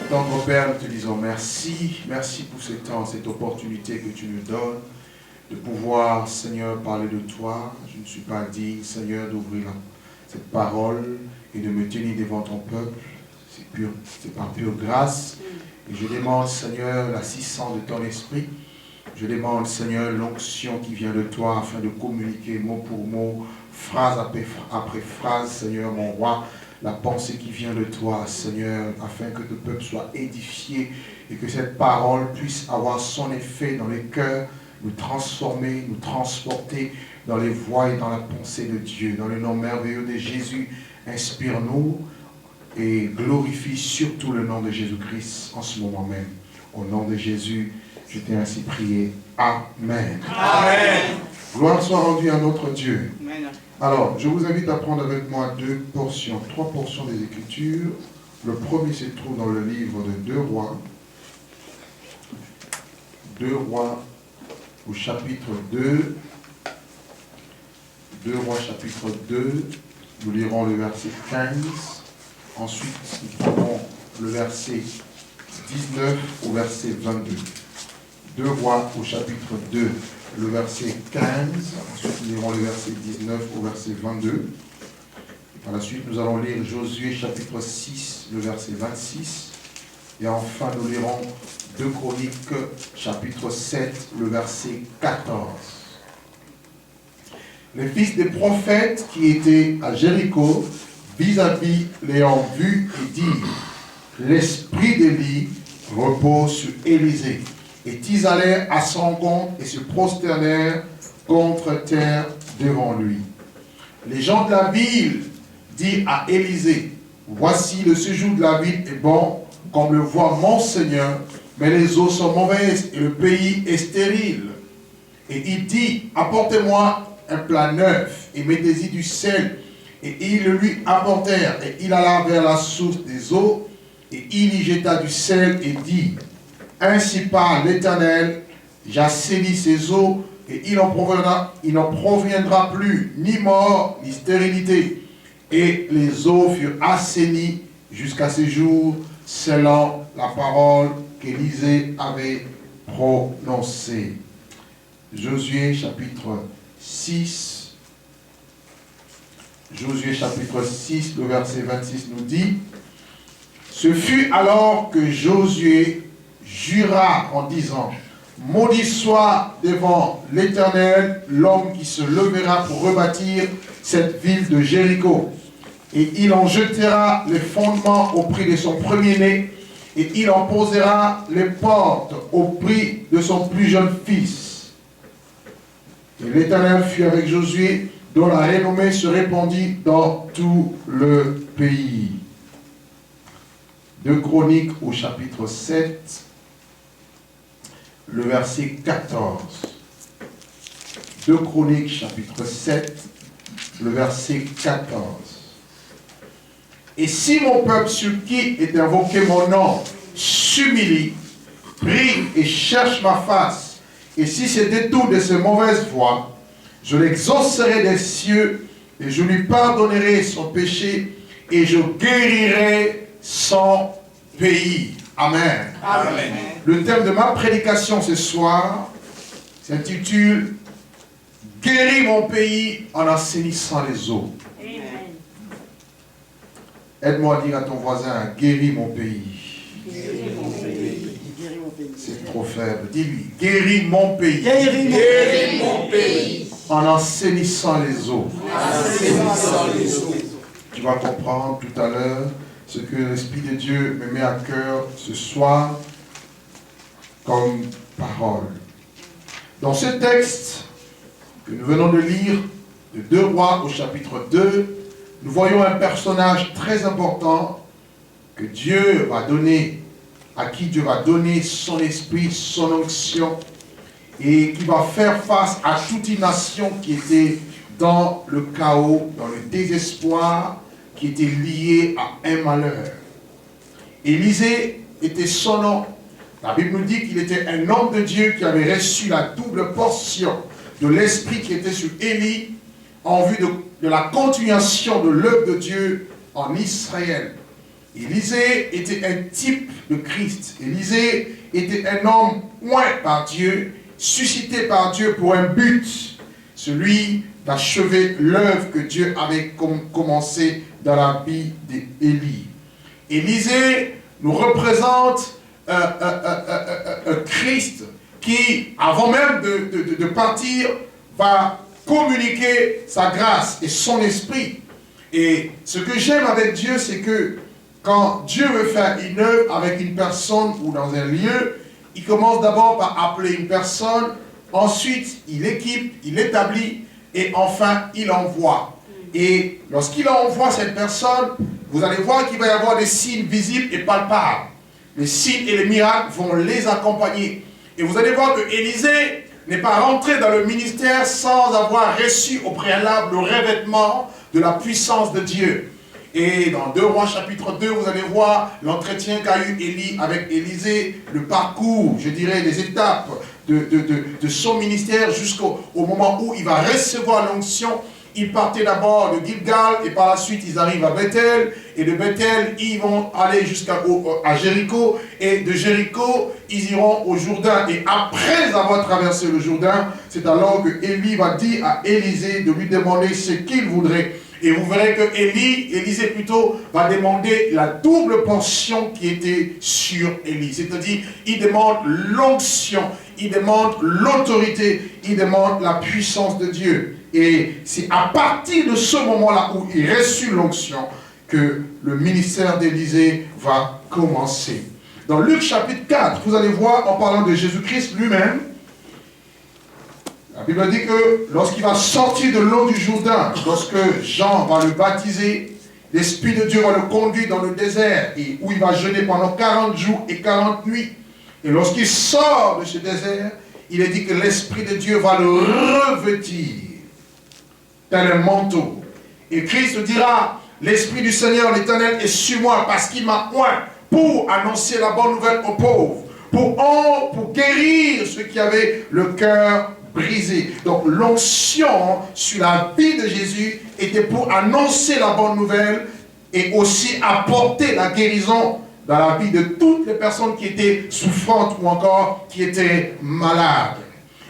Tendre Père, nous te disons merci. Merci pour ce temps, cette opportunité que tu nous donnes de pouvoir, Seigneur, parler de toi. Je ne suis pas digne, Seigneur, d'ouvrir cette parole et de me tenir devant ton peuple. C'est par pure grâce. Et je demande, Seigneur, l'assistance de ton esprit. Je demande, Seigneur, l'onction qui vient de toi afin de communiquer mot pour mot, phrase après phrase, Seigneur, mon roi, la pensée qui vient de toi, Seigneur, afin que ton peuple soit édifié et que cette parole puisse avoir son effet dans les cœurs, nous transformer, nous transporter dans les voies et dans la pensée de Dieu. Dans le nom merveilleux de Jésus, inspire-nous et glorifie surtout le nom de Jésus-Christ en ce moment même. Au nom de Jésus, je t'ai ainsi prié. Amen. Amen. Gloire soit rendue à notre Dieu. Amen. Alors, je vous invite à prendre avec moi trois portions des Écritures. Le premier se trouve dans le livre de 2 Rois. 2 Rois au chapitre 2. 2 Rois chapitre 2. Nous lirons le verset 15. Ensuite, nous prendrons le verset 19 au verset 22. 2 Rois au chapitre 2, le verset 15. Ensuite, nous lirons le verset 19 au verset 22. Et par la suite, nous allons lire Josué chapitre 6, le verset 26. Et enfin, nous lirons 2 Chroniques chapitre 7, le verset 14. Les fils des prophètes qui étaient à Jéricho, vis-à-vis, l'ayant vu et dirent: l'esprit d'Élie repose sur Élisée. Et ils allèrent à son compte et se prosternèrent contre terre devant lui. Les gens de la ville dirent à Élisée: voici, le séjour de la ville est bon, comme le voit mon Seigneur, mais les eaux sont mauvaises et le pays est stérile. Et il dit: apportez-moi un plat neuf et mettez-y du sel. Et ils le lui apportèrent, et il alla vers la source des eaux, et il y jeta du sel et dit: ainsi parle l'Éternel, j'assainis ces eaux, et il n'en proviendra plus ni mort, ni stérilité. Et les eaux furent assainies jusqu'à ce jour, selon la parole qu'Élisée avait prononcée. Josué chapitre 6. Josué chapitre 6, le verset 26 nous dit: ce fut alors que Josué jura en disant: maudit soit devant l'Éternel l'homme qui se levera pour rebâtir cette ville de Jéricho. Et il en jettera les fondements au prix de son premier-né, et il en posera les portes au prix de son plus jeune fils. Et l'Éternel fut avec Josué, dont la renommée se répandit dans tout le pays. 2 Chroniques au chapitre 7, le verset 14. 2 Chroniques chapitre 7, le verset 14. Et si mon peuple sur qui est invoqué mon nom s'humilie, prie et cherche ma face, et si se détourne de ses mauvaises voies, je l'exaucerai des cieux et je lui pardonnerai son péché et je guérirai son pays. Amen. Amen. Le thème de ma prédication ce soir s'intitule « Guéris mon pays en assainissant les eaux ». Aide-moi à dire à ton voisin « Guéris mon pays ». C'est trop faible. Dis-lui « Guéris mon pays ». Guéris mon pays. En assainissant les eaux. Assainissant les eaux. Tu vas comprendre tout à l'heure ce que l'Esprit de Dieu me met à cœur ce soir comme parole. Dans ce texte que nous venons de lire, de 2 Rois au chapitre 2, nous voyons un personnage très important que Dieu va donner, à qui Dieu va donner son esprit, son onction, et qui va faire face à toute une nation qui était dans le chaos, dans le désespoir, qui était lié à un malheur. Élisée était son nom. La Bible nous dit qu'il était un homme de Dieu qui avait reçu la double portion de l'esprit qui était sur Élie en vue de la continuation de l'œuvre de Dieu en Israël. Élisée était un type de Christ. Élisée était un homme oint par Dieu, suscité par Dieu pour un but, celui d'achever l'œuvre que Dieu avait commencé dans la vie d'Élie. Élisée nous représente un Christ qui, avant même de partir, va communiquer sa grâce et son esprit. Et ce que j'aime avec Dieu, c'est que quand Dieu veut faire une œuvre avec une personne ou dans un lieu, il commence d'abord par appeler une personne, ensuite il équipe, il établit et enfin il envoie. Et lorsqu'il envoie cette personne, vous allez voir qu'il va y avoir des signes visibles et palpables. Les signes et les miracles vont les accompagner. Et vous allez voir que Élisée n'est pas rentré dans le ministère sans avoir reçu au préalable le revêtement de la puissance de Dieu. Et dans 2 Rois chapitre 2, vous allez voir l'entretien qu'a eu Élie avec Élisée, le parcours, je dirais, les étapes de son ministère jusqu'au moment où il va recevoir l'onction. Ils partaient d'abord de Gilgal et par la suite ils arrivent à Bethel. Et de Bethel, ils vont aller jusqu'à Jéricho. Et de Jéricho, ils iront au Jourdain. Et après avoir traversé le Jourdain, c'est alors que Élie va dire à Élisée de lui demander ce qu'il voudrait. Et vous verrez que Élisée plutôt, va demander la double portion qui était sur Élie. C'est-à-dire, il demande l'onction, il demande l'autorité, il demande la puissance de Dieu. Et c'est à partir de ce moment-là où il reçut l'onction que le ministère d'Élisée va commencer. Dans Luc chapitre 4, vous allez voir, en parlant de Jésus-Christ lui-même, la Bible dit que lorsqu'il va sortir de l'eau du Jourdain, lorsque Jean va le baptiser, l'Esprit de Dieu va le conduire dans le désert, et où il va jeûner pendant 40 jours et 40 nuits. Et lorsqu'il sort de ce désert, il est dit que l'Esprit de Dieu va le revêtir tel un manteau. Et Christ dira, l'Esprit du Seigneur l'Éternel est sur moi parce qu'il m'a oint pour annoncer la bonne nouvelle aux pauvres, pour guérir ceux qui avaient le cœur brisé. Donc l'onction sur la vie de Jésus était pour annoncer la bonne nouvelle et aussi apporter la guérison dans la vie de toutes les personnes qui étaient souffrantes ou encore qui étaient malades.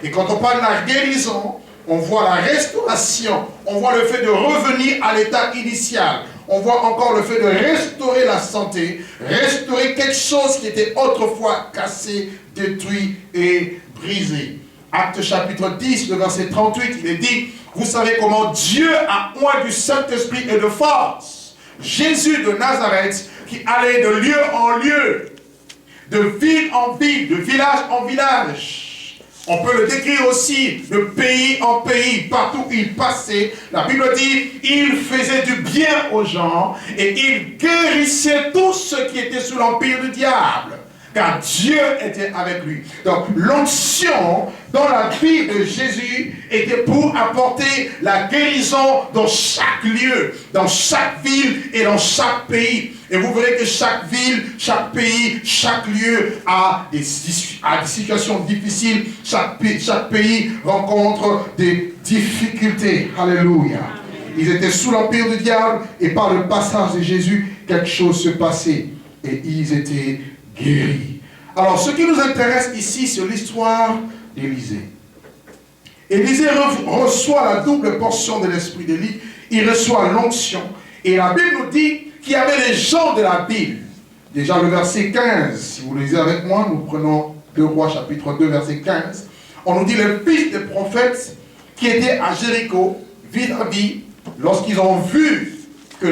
Et quand on parle de la guérison, on voit la restauration, on voit le fait de revenir à l'état initial. On voit encore le fait de restaurer la santé, restaurer quelque chose qui était autrefois cassé, détruit et brisé. Acte chapitre 10, le verset 38, il est dit, vous savez comment Dieu a oint du Saint-Esprit et de force Jésus de Nazareth qui allait de lieu en lieu, de ville en ville, de village en village. On peut le décrire aussi de pays en pays, partout où il passait. La Bible dit, il faisait du bien aux gens et il guérissait tous ceux qui étaient sous l'empire du diable. Car Dieu était avec lui. Donc l'onction dans la vie de Jésus était pour apporter la guérison dans chaque lieu, dans chaque ville et dans chaque pays. Et vous verrez que chaque ville, chaque pays, chaque lieu a des situations difficiles. Chaque pays rencontre des difficultés. Alléluia. Ils étaient sous l'empire du diable et par le passage de Jésus, quelque chose se passait. Et ils étaient guéris. Alors, ce qui nous intéresse ici, c'est l'histoire d'Élisée. Élisée reçoit la double portion de l'esprit d'Élie. Il reçoit l'onction. Et la Bible nous dit qu'il y avait les gens de la Bible. Déjà le verset 15, si vous lisez avec moi, nous prenons 2 Rois chapitre 2, verset 15. On nous dit les fils des prophètes qui étaient à Jéricho, ville à ville, lorsqu'ils ont vu que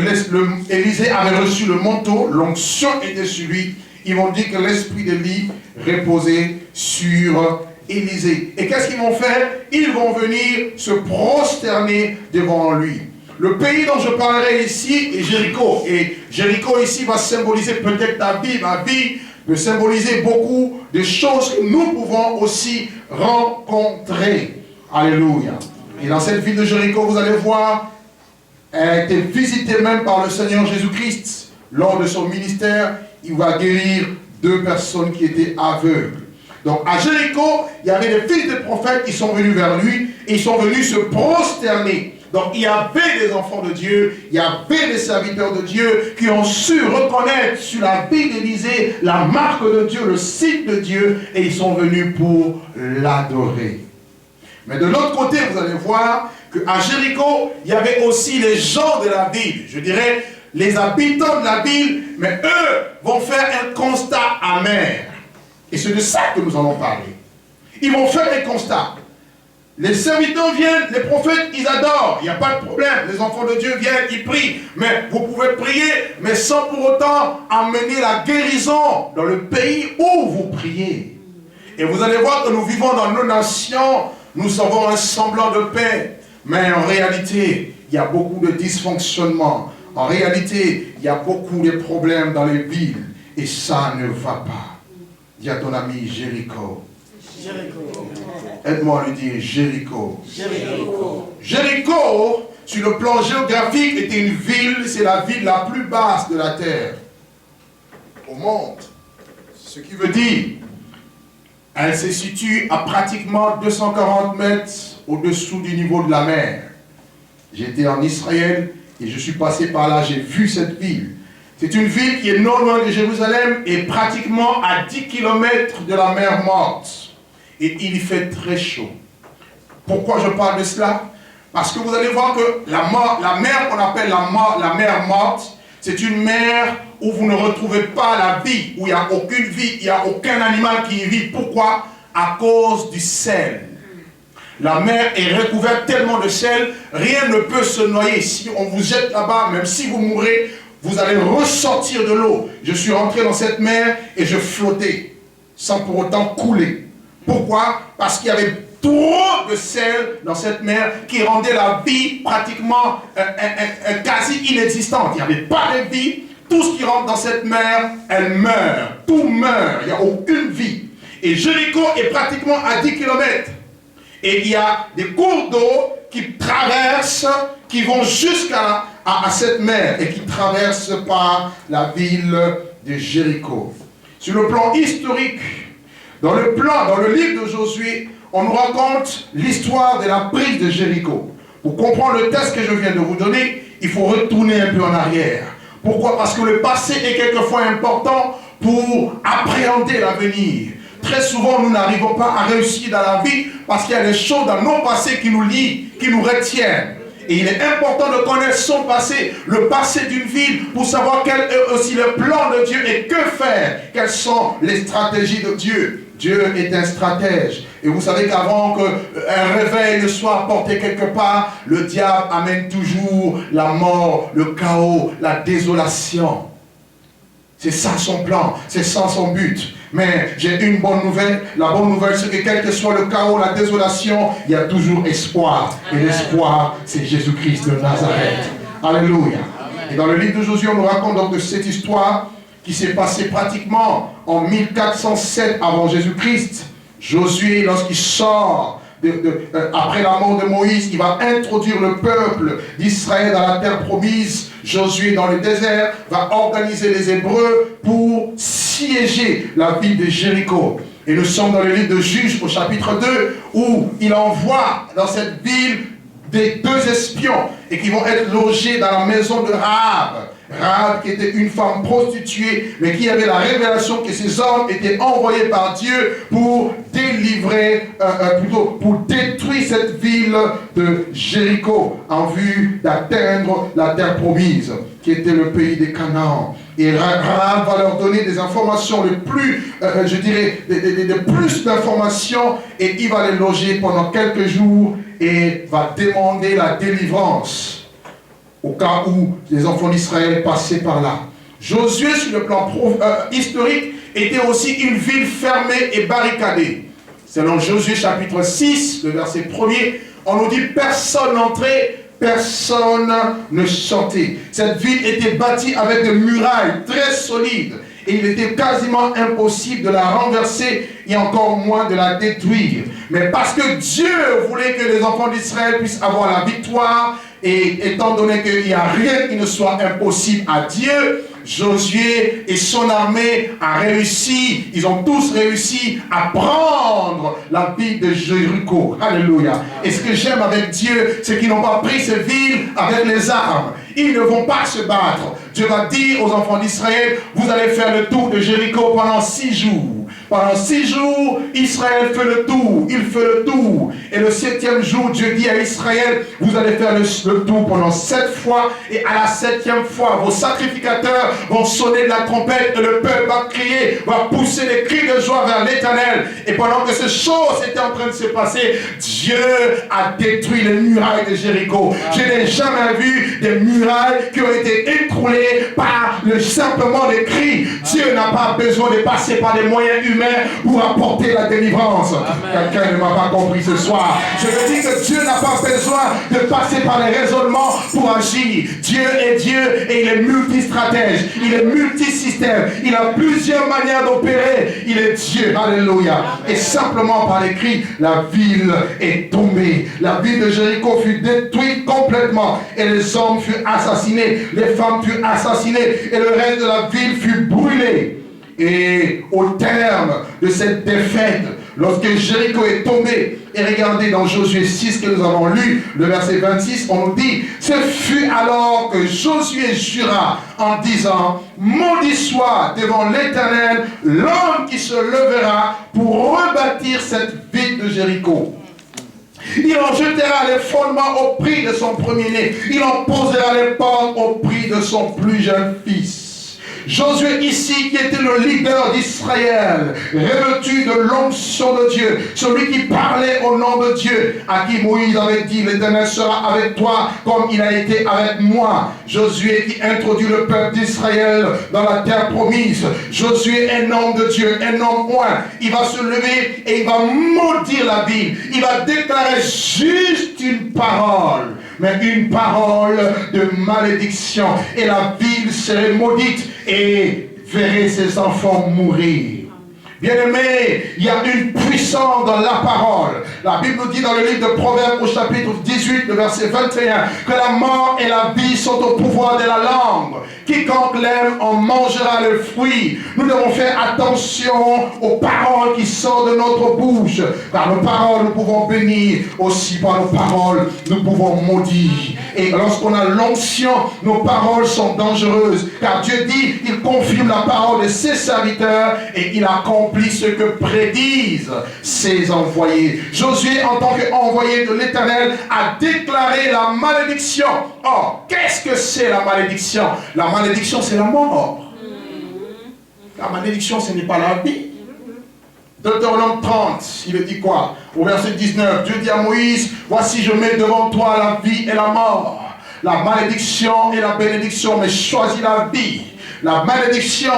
Élisée avait reçu le manteau, l'onction était sur lui, ils vont dire que l'esprit d'Élie reposait sur Élisée. Et qu'est-ce qu'ils vont faire? Ils vont venir se prosterner devant lui. Le pays dont je parlerai ici est Jéricho. Et Jéricho ici va symboliser peut-être ta vie, ma vie, peut symboliser beaucoup de choses que nous pouvons aussi rencontrer. Alléluia. Et dans cette ville de Jéricho, vous allez voir, elle a été visitée même par le Seigneur Jésus-Christ. Lors de son ministère, il va guérir 2 personnes qui étaient aveugles. Donc à Jéricho, il y avait des fils de prophètes qui sont venus vers lui et ils sont venus se prosterner. Donc il y avait des enfants de Dieu, il y avait des serviteurs de Dieu qui ont su reconnaître sur la vie d'Élisée la marque de Dieu, le signe de Dieu, et ils sont venus pour l'adorer. Mais de l'autre côté, vous allez voir qu'à Jéricho, il y avait aussi les gens de la ville, je dirais les habitants de la ville, mais eux vont faire un constat amer. Et c'est de ça que nous allons parler. Ils vont faire un constat. Les serviteurs viennent, les prophètes, ils adorent. Il n'y a pas de problème. Les enfants de Dieu viennent, ils prient. Mais vous pouvez prier, mais sans pour autant amener la guérison dans le pays où vous priez. Et vous allez voir que nous vivons dans nos nations, nous avons un semblant de paix. Mais en réalité, il y a beaucoup de dysfonctionnements. En réalité, il y a beaucoup de problèmes dans les villes. Et ça ne va pas. Dis à ton ami Jéricho. Aide-moi à lui dire Jéricho. Jéricho, sur le plan géographique, était une ville, c'est la ville la plus basse de la terre au monde. Ce qui veut dire, elle se situe à pratiquement 240 mètres au-dessous du niveau de la mer. J'étais en Israël et je suis passé par là, j'ai vu cette ville. C'est une ville qui est non loin de Jérusalem et pratiquement à 10 km de la mer Morte. Et il y fait très chaud. Pourquoi je parle de cela? Parce que vous allez voir que la mer qu'on appelle la mer Morte, c'est une mer où vous ne retrouvez pas la vie, où il n'y a aucune vie, il n'y a aucun animal qui y vit. Pourquoi? À cause du sel. La mer est recouverte tellement de sel, rien ne peut se noyer. Si on vous jette là-bas, même si vous mourrez, vous allez ressortir de l'eau. Je suis rentré dans cette mer et je flottais, sans pour autant couler. Pourquoi? Parce qu'il y avait trop de sel dans cette mer qui rendait la vie pratiquement quasi inexistante. Il n'y avait pas de vie. Tout ce qui rentre dans cette mer, elle meurt. Tout meurt. Il n'y a aucune vie. Et Jéricho est pratiquement à 10 km. Et il y a des cours d'eau qui traversent, qui vont jusqu'à cette mer et qui traversent par la ville de Jéricho. Sur le plan historique, dans le livre de Josué, on nous raconte l'histoire de la prise de Jéricho. Pour comprendre le texte que je viens de vous donner, il faut retourner un peu en arrière. Pourquoi? Parce que le passé est quelquefois important pour appréhender l'avenir. Très souvent, nous n'arrivons pas à réussir dans la vie parce qu'il y a des choses dans nos passés qui nous lient, qui nous retiennent. Et il est important de connaître son passé, le passé d'une ville, pour savoir quel est aussi le plan de Dieu et que faire. Quelles sont les stratégies de Dieu. Dieu est un stratège. Et vous savez qu'avant qu'un réveil ne soit apporté quelque part, le diable amène toujours la mort, le chaos, la désolation. C'est ça son plan, c'est ça son but. Mais j'ai une bonne nouvelle. La bonne nouvelle, c'est que quel que soit le chaos, la désolation, il y a toujours espoir. Et l'espoir, c'est Jésus-Christ de Nazareth. Alléluia. Et dans le livre de Josué, on nous raconte donc de cette histoire qui s'est passée pratiquement en 1407 avant Jésus-Christ. Josué, lorsqu'il sort après la mort de Moïse, il va introduire le peuple d'Israël dans la terre promise. Josué, dans le désert, va organiser les Hébreux pour siéger la ville de Jéricho. Et nous sommes dans le livre de Juges au chapitre 2, où il envoie dans cette ville des 2 espions et qui vont être logés dans la maison de Rahab. Rahab qui était une femme prostituée, mais qui avait la révélation que ces hommes étaient envoyés par Dieu pour délivrer, pour détruire cette ville de Jéricho en vue d'atteindre la terre promise, qui était le pays des Canaan. Et Rahab va leur donner des informations, le plus, je dirais, plus d'informations, et il va les loger pendant quelques jours et va demander la délivrance au cas où les enfants d'Israël passaient par là. Josué, sur le plan historique, était aussi une ville fermée et barricadée. Selon Josué chapitre 6, le verset 1er, on nous dit « Personne n'entrait, personne ne sortait ». Cette ville était bâtie avec des murailles très solides. Et il était quasiment impossible de la renverser et encore moins de la détruire. Mais parce que Dieu voulait que les enfants d'Israël puissent avoir la victoire, et étant donné qu'il n'y a rien qui ne soit impossible à Dieu, Josué et son armée a réussi, ils ont tous réussi à prendre la ville de Jéricho. Alléluia. Et ce que j'aime avec Dieu, c'est qu'ils n'ont pas pris cette ville avec les armes. Ils ne vont pas se battre. Dieu va dire aux enfants d'Israël, vous allez faire le tour de Jéricho pendant 6 jours. Pendant 6 jours, Israël fait le tour, il fait le tour. Et le 7e jour, Dieu dit à Israël, vous allez faire le tour pendant 7 fois. Et à la 7e fois, vos sacrificateurs vont sonner de la trompette et le peuple va crier, va pousser des cris de joie vers l'Éternel. Et pendant que ces choses étaient en train de se passer, Dieu a détruit les murailles de Jéricho. Je n'ai jamais vu des murailles qui ont été écroulées par simplement des cris. Dieu n'a pas besoin de passer par des moyens humains pour apporter la délivrance. Quelqu'un ne m'a pas compris ce soir. Je veux dire que Dieu n'a pas besoin de passer par les raisonnements pour agir. Dieu est Dieu et il est multistratège. Il est multisystème. Il a plusieurs manières d'opérer. Il est Dieu. Alléluia. Et simplement par les cris, la ville est tombée. La ville de Jéricho fut détruite complètement. Et les hommes furent assassinés. Les femmes furent assassinées. Et le reste de la ville fut brûlé. Et au terme de cette défaite, lorsque Jéricho est tombé, et regardez dans Josué 6 que nous avons lu, le verset 26, on nous dit, ce fut alors que Josué jura en disant, maudit soit devant l'Éternel l'homme qui se levera pour rebâtir cette ville de Jéricho. Il en jettera les fondements au prix de son premier-né. Il en posera les portes au prix de son plus jeune fils. Josué ici, qui était le leader d'Israël, revêtu de l'onction de Dieu, celui qui parlait au nom de Dieu, à qui Moïse avait dit, l'Éternel sera avec toi comme il a été avec moi. Josué qui introduit le peuple d'Israël dans la terre promise. Josué, un homme de Dieu, un homme oint. Il va se lever et il va maudire la ville. Il va déclarer juste une parole, mais une parole de malédiction. Et la ville serait maudite et verrait ses enfants mourir. Bien-aimés, il y a une puissance dans la parole. La Bible nous dit dans le livre de Proverbes au chapitre 18, le verset 21, que la mort et la vie sont au pouvoir de la langue. Quiconque l'aime en mangera le fruit. Nous devons faire attention aux paroles qui sortent de notre bouche. Par nos paroles, nous pouvons bénir. Aussi par nos paroles, nous pouvons maudire. Et lorsqu'on a l'onction, nos paroles sont dangereuses. Car Dieu dit, il confirme la parole de ses serviteurs et il accomplit ce que prédisent ses envoyés. Josué, en tant qu'envoyé de l'Éternel, a déclaré la malédiction. Or, qu'est-ce que c'est la malédiction? La malédiction, c'est la mort. La malédiction, ce n'est pas la vie. Deutéronome 30, il dit quoi? Au verset 19, Dieu dit à Moïse, voici je mets devant toi la vie et la mort, la malédiction et la bénédiction, mais choisis la vie. La malédiction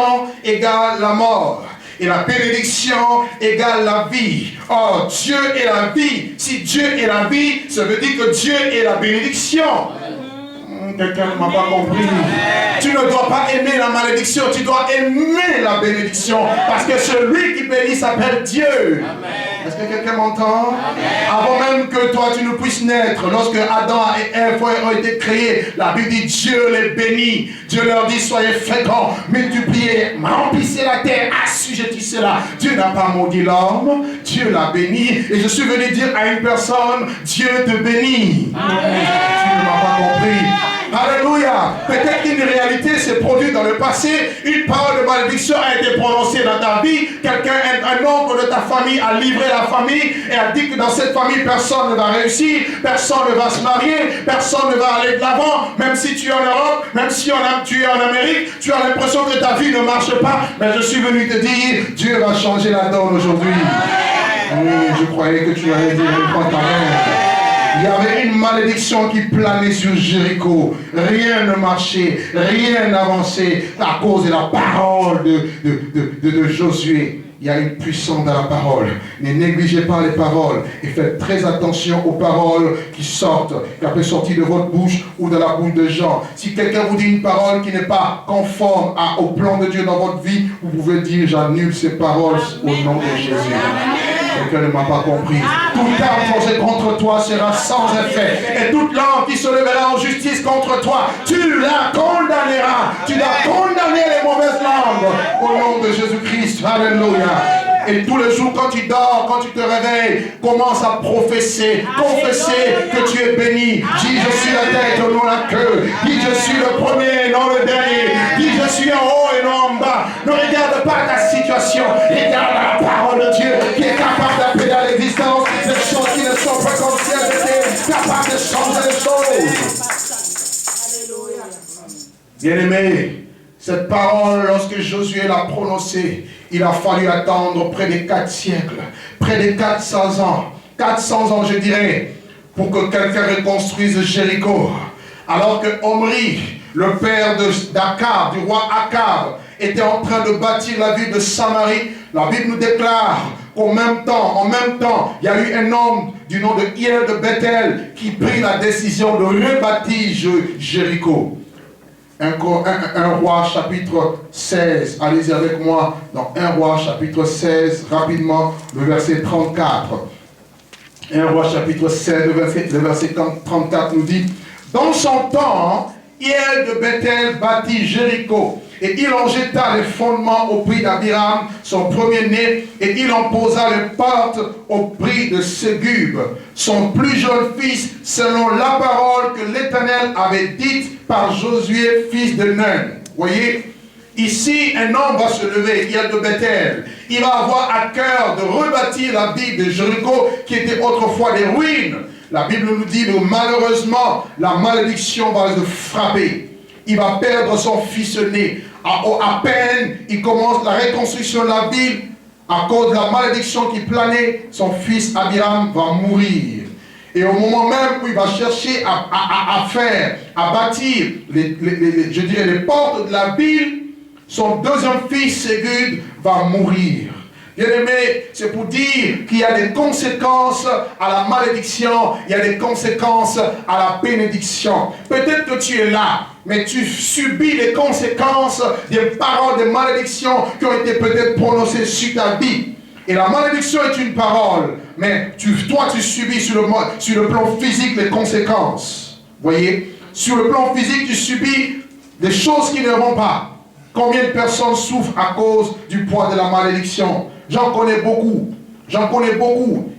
égale la mort. Et la bénédiction égale la vie. Or, Dieu est la vie. Si Dieu est la vie, ça veut dire que Dieu est la bénédiction. Quelqu'un ne m'a pas compris. Tu ne dois pas aimer la malédiction, tu dois aimer la bénédiction. Parce que celui qui bénit s'appelle Dieu. Est-ce que quelqu'un m'entend? Avant même que toi tu ne puisses naître, lorsque Adam et Ève ont été créés, la Bible dit Dieu les bénit. Dieu leur dit soyez féconds, multipliez, remplissez la terre, assujettissez-la. Dieu n'a pas maudit l'homme, Dieu l'a béni. Et je suis venu dire à une personne, Dieu te bénit. Tu ne m'as pas compris. Alléluia. Peut-être qu'une réalité s'est produite dans le passé, une parole de malédiction a été prononcée dans ta vie, quelqu'un, un oncle de ta famille a livré la famille et a dit que dans cette famille personne ne va réussir, personne ne va se marier, personne ne va aller de l'avant, même si tu es en Europe, même si tu es en Amérique, tu as l'impression que ta vie ne marche pas, mais je suis venu te dire, Dieu va changer la donne aujourd'hui. Oui, je croyais que tu allais dire, prends ta main. Il y avait une malédiction qui planait sur Jéricho. Rien ne marchait, rien n'avançait à cause de la parole de Josué. Il y a une puissance dans la parole. Ne négligez pas les paroles et faites très attention aux paroles qui sortent, qui peuvent sortir de votre bouche ou de la bouche de gens. Si quelqu'un vous dit une parole qui n'est pas conforme au plan de Dieu dans votre vie, vous pouvez dire j'annule ces paroles au nom de Jésus. Quelqu'un ne m'a pas compris. Toute arme forgée contre toi sera sans effet. Et toute langue qui se lèvera en justice contre toi, tu la condamneras. Tu dois condamner les mauvaises langues. Au nom de Jésus-Christ. Alléluia. Et tous les jours, quand tu dors, quand tu te réveilles, commence à professer. Confesser que tu es béni. Dis, je suis la tête, non la queue. Dis, je suis le premier, non le dernier. Dis, je suis en haut et non en bas. Ne regarde pas ta situation. Regarde la parole de Dieu qui est capable d'appeler à l'existence des choses qui ne sont pas comme si elles étaient, capable de changer les choses. Bien-aimé, cette parole, lorsque Josué l'a prononcée, il a fallu attendre près de 4 siècles, près de 400 ans, 400 ans je dirais, pour que quelqu'un reconstruise Jéricho. Alors que Omri, le père d'Akab, du roi Akab, était en train de bâtir la ville de Samarie, la Bible nous déclare qu'en même temps, il y a eu un homme du nom de Hiel de Bethel qui prit la décision de rebâtir Jéricho. Un roi chapitre 16, allez-y avec moi dans 1 roi chapitre 16, rapidement, le verset 34. 1 roi chapitre 16, le verset 34 nous dit: dans son temps, Hiel de Bethel bâtit Jéricho, et il en jeta les fondements au prix d'Abiram, son premier-né, et il en posa les portes au prix de Ségub, son plus jeune fils, selon la parole que l'Éternel avait dite par Josué, fils de Nun. Voyez, ici, un homme va se lever, Hiel de Bethel. Il va avoir à cœur de rebâtir la ville de Jéricho, qui était autrefois des ruines. La Bible nous dit que malheureusement, la malédiction va le frapper. Il va perdre son fils né. À peine il commence la reconstruction de la ville, à cause de la malédiction qui planait, son fils Abiram va mourir. Et au moment même où il va chercher à bâtir les portes de la ville, son deuxième fils Ségud va mourir. Bien-aimé, c'est pour dire qu'il y a des conséquences à la malédiction, il y a des conséquences à la bénédiction. Peut-être que tu es là, mais tu subis les conséquences des paroles de malédiction qui ont été peut-être prononcées sur ta vie. Et la malédiction est une parole, mais toi tu subis sur le plan physique les conséquences. Voyez, sur le plan physique tu subis des choses qui ne vont pas. Combien de personnes souffrent à cause du poids de la malédiction? J'en connais beaucoup.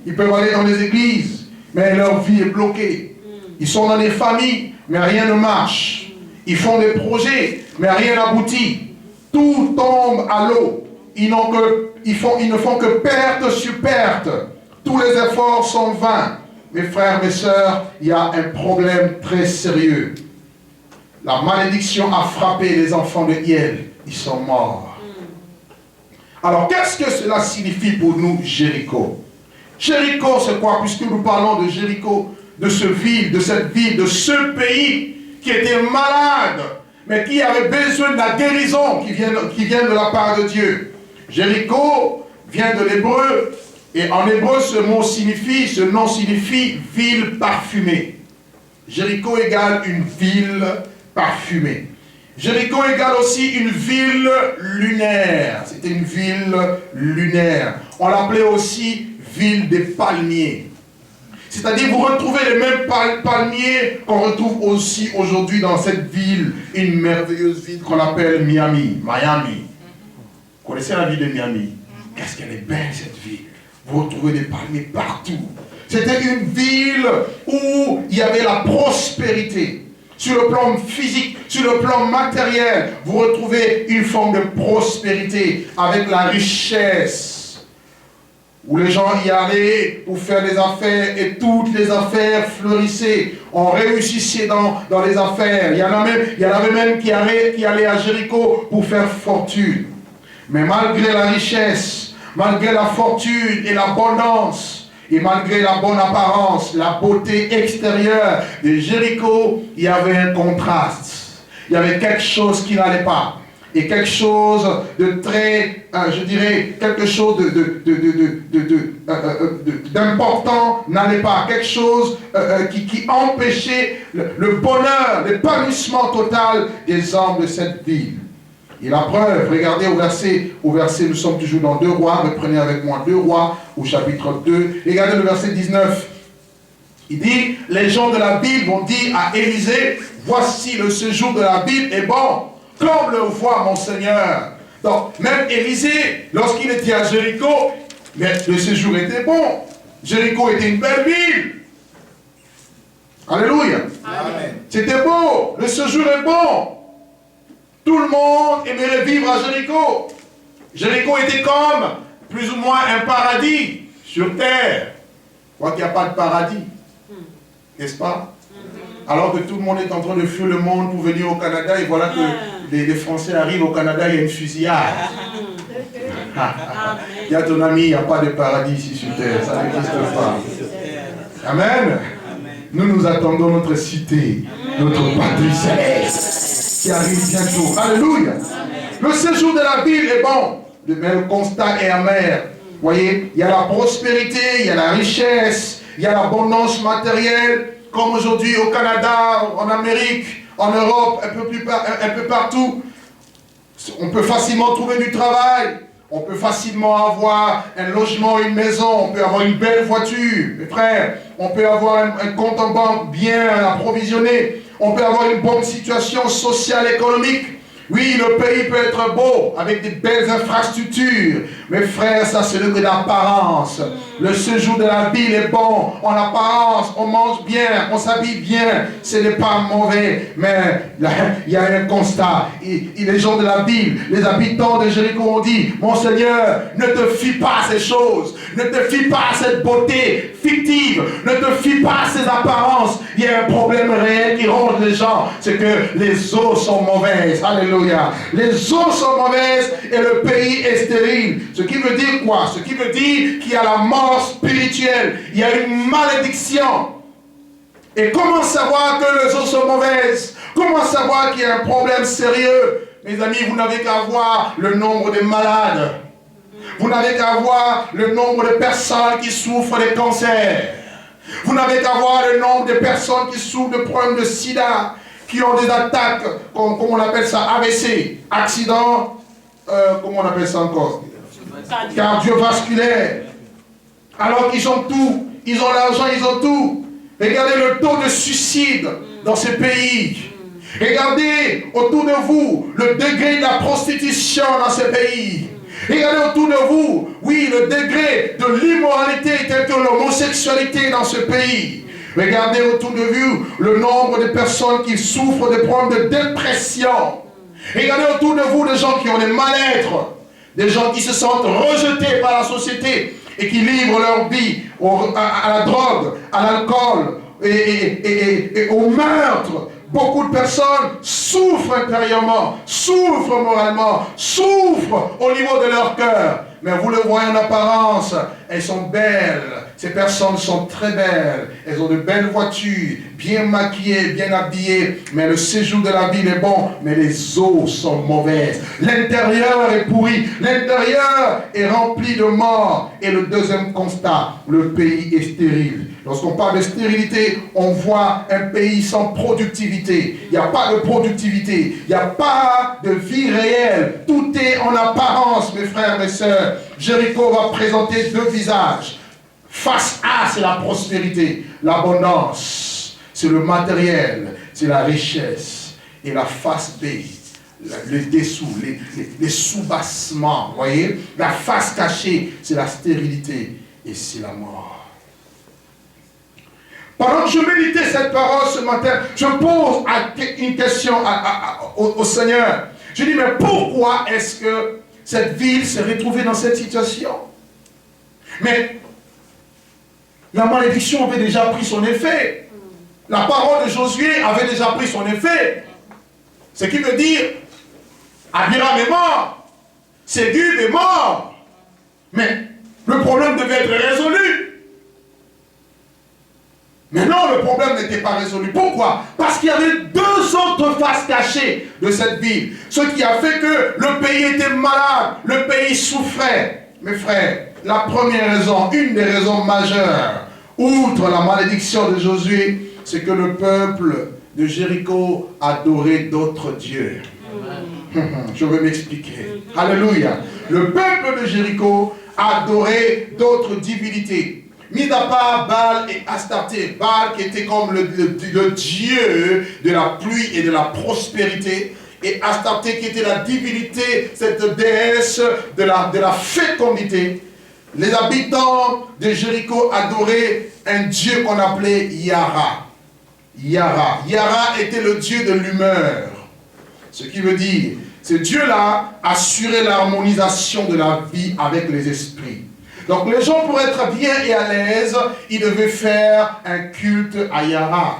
Ils peuvent aller dans les églises, mais leur vie est bloquée. Ils sont dans des familles, mais rien ne marche. Ils font des projets, mais rien n'aboutit. Tout tombe à l'eau. Ils ne font que perte sur perte. Tous les efforts sont vains. Mes frères, mes sœurs, il y a un problème très sérieux. La malédiction a frappé les enfants de Hiel. Ils sont morts. Alors, qu'est-ce que cela signifie pour nous, Jéricho? Jéricho, c'est quoi? Puisque nous parlons de Jéricho, de cette ville, de ce pays qui était malade, mais qui avait besoin de la guérison qui vient de la part de Dieu. Jéricho vient de l'hébreu, et en hébreu, ce nom signifie ville parfumée. Jéricho égale une ville parfumée. Jéricho égale aussi une ville lunaire. C'était une ville lunaire. On l'appelait aussi ville des palmiers. C'est-à-dire, vous retrouvez les mêmes palmiers qu'on retrouve aussi aujourd'hui dans cette ville, une merveilleuse ville qu'on appelle Miami. Vous connaissez la ville de Miami? Qu'est-ce qu'elle est belle, cette ville. Vous retrouvez des palmiers partout. C'était une ville où il y avait la prospérité. Sur le plan physique, sur le plan matériel, vous retrouvez une forme de prospérité avec la richesse. Où les gens y allaient pour faire des affaires et toutes les affaires fleurissaient. On réussissait dans les affaires. Il y en avait même qui allaient à Jéricho pour faire fortune. Mais malgré la richesse, malgré la fortune et l'abondance, et malgré la bonne apparence, la beauté extérieure de Jéricho, il y avait un contraste. Il y avait quelque chose qui n'allait pas. Et quelque chose de très, je dirais, quelque chose d'important n'allait pas. Quelque chose qui empêchait le bonheur, l'épanouissement total des hommes de cette ville. Et la preuve, regardez au verset, nous sommes toujours dans 2 Rois, reprenez avec moi 2 Rois au chapitre 2, regardez le verset 19. Il dit, les gens de la Bible vont dire à Élisée, voici le séjour de la Bible est bon, comme le voit mon Seigneur. Donc, même Élisée, lorsqu'il était à Jéricho, mais le séjour était bon. Jéricho était une belle ville. Alléluia. C'était beau, le séjour est bon. Tout le monde aimerait vivre à Jéricho. Jéricho était comme, plus ou moins, un paradis sur terre. Je crois qu'il n'y a pas de paradis. N'est-ce pas? Alors que tout le monde est en train de fuir le monde pour venir au Canada, et voilà que les Français arrivent au Canada, il y a une fusillade. Il y a ton ami, il n'y a pas de paradis ici sur terre, ça n'existe pas. Amen. Nous attendons notre cité, notre patrie céleste, qui arrive bientôt. Alléluia. Le séjour de la ville est bon, mais le constat est amer. Vous voyez, il y a la prospérité, il y a la richesse, il y a l'abondance matérielle, comme aujourd'hui au Canada, en Amérique, en Europe, un peu partout. On peut facilement trouver du travail, on peut facilement avoir un logement, une maison, on peut avoir une belle voiture, mes frères, on peut avoir un compte en banque bien approvisionné, on peut avoir une bonne situation sociale, économique. Oui, le pays peut être beau, avec des belles infrastructures. Mes frères, ça c'est le d'apparence. Le séjour de la ville est bon. En apparence, on mange bien, on s'habille bien. Ce n'est pas mauvais. Mais là, il y a un constat. Les gens de la ville, les habitants de Jéricho ont dit, mon Seigneur, ne te fie pas à ces choses. Ne te fie pas à cette beauté fictive. Ne te fie pas à ces apparences. Il y a un problème réel qui ronge les gens. C'est que les eaux sont mauvaises. Alléluia. Les eaux sont mauvaises et le pays est stérile. Ce qui veut dire quoi? Ce qui veut dire qu'il y a la mort spirituelle. Il y a une malédiction. Et comment savoir que les eaux sont mauvaises? Comment savoir qu'il y a un problème sérieux? Mes amis, vous n'avez qu'à voir le nombre de malades. Vous n'avez qu'à voir le nombre de personnes qui souffrent de cancer. Vous n'avez qu'à voir le nombre de personnes qui souffrent de problèmes de sida, qui ont des attaques, comme on appelle ça, AVC, accident, comment on appelle ça encore? Cardiovasculaire. Alors qu'ils ont tout, ils ont l'argent, ils ont tout. Regardez le taux de suicide dans ces pays. Regardez autour de vous le degré de la prostitution dans ces pays. Regardez autour de vous, oui, le degré de l'immoralité telle que l'homosexualité dans ce pays. Regardez autour de vous le nombre de personnes qui souffrent de problèmes de dépression. Regardez autour de vous des gens qui ont des mal-être, des gens qui se sentent rejetés par la société et qui livrent leur vie à la drogue, à l'alcool et au meurtre. Beaucoup de personnes souffrent intérieurement, souffrent moralement, souffrent au niveau de leur cœur. Mais vous le voyez en apparence, elles sont belles. Ces personnes sont très belles. Elles ont de belles voitures, bien maquillées, bien habillées. Mais le séjour de la ville est bon, mais les eaux sont mauvaises. L'intérieur est pourri. L'intérieur est rempli de mort. Et le deuxième constat, le pays est stérile. Lorsqu'on parle de stérilité, on voit un pays sans productivité. Il n'y a pas de productivité. Il n'y a pas de vie réelle. Tout est en apparence, mes frères, mes sœurs. Jéricho va présenter deux visages. Face A, c'est la prospérité, l'abondance. C'est le matériel, c'est la richesse. Et la face B, les dessous, les sous-bassements. Vous voyez? La face cachée, c'est la stérilité et c'est la mort. Pendant que je méditais cette parole ce matin, je pose une question au Seigneur. Je dis, mais pourquoi est-ce que cette ville s'est retrouvée dans cette situation? Mais la malédiction avait déjà pris son effet. La parole de Josué avait déjà pris son effet. Ce qui veut dire, Abiram est mort, Ségub est mort. Mais le problème devait être résolu. Mais non, le problème n'était pas résolu. Pourquoi? Parce qu'il y avait deux autres faces cachées de cette ville. Ce qui a fait que le pays était malade, le pays souffrait. Mes frères, la première raison, une des raisons majeures, outre la malédiction de Josué, c'est que le peuple de Jéricho adorait d'autres dieux. Je vais m'expliquer. Alléluia. Le peuple de Jéricho adorait d'autres divinités. Mis à part Baal et Astarté. Baal qui était comme le dieu de la pluie et de la prospérité. Et Astarté qui était la divinité, cette déesse de la fécondité. Les habitants de Jéricho adoraient un dieu qu'on appelait Yara. Yara. Yara était le dieu de l'humeur. Ce qui veut dire, ce Dieu-là assurait l'harmonisation de la vie avec les esprits. Donc les gens, pour être bien et à l'aise, ils devaient faire un culte à Yara.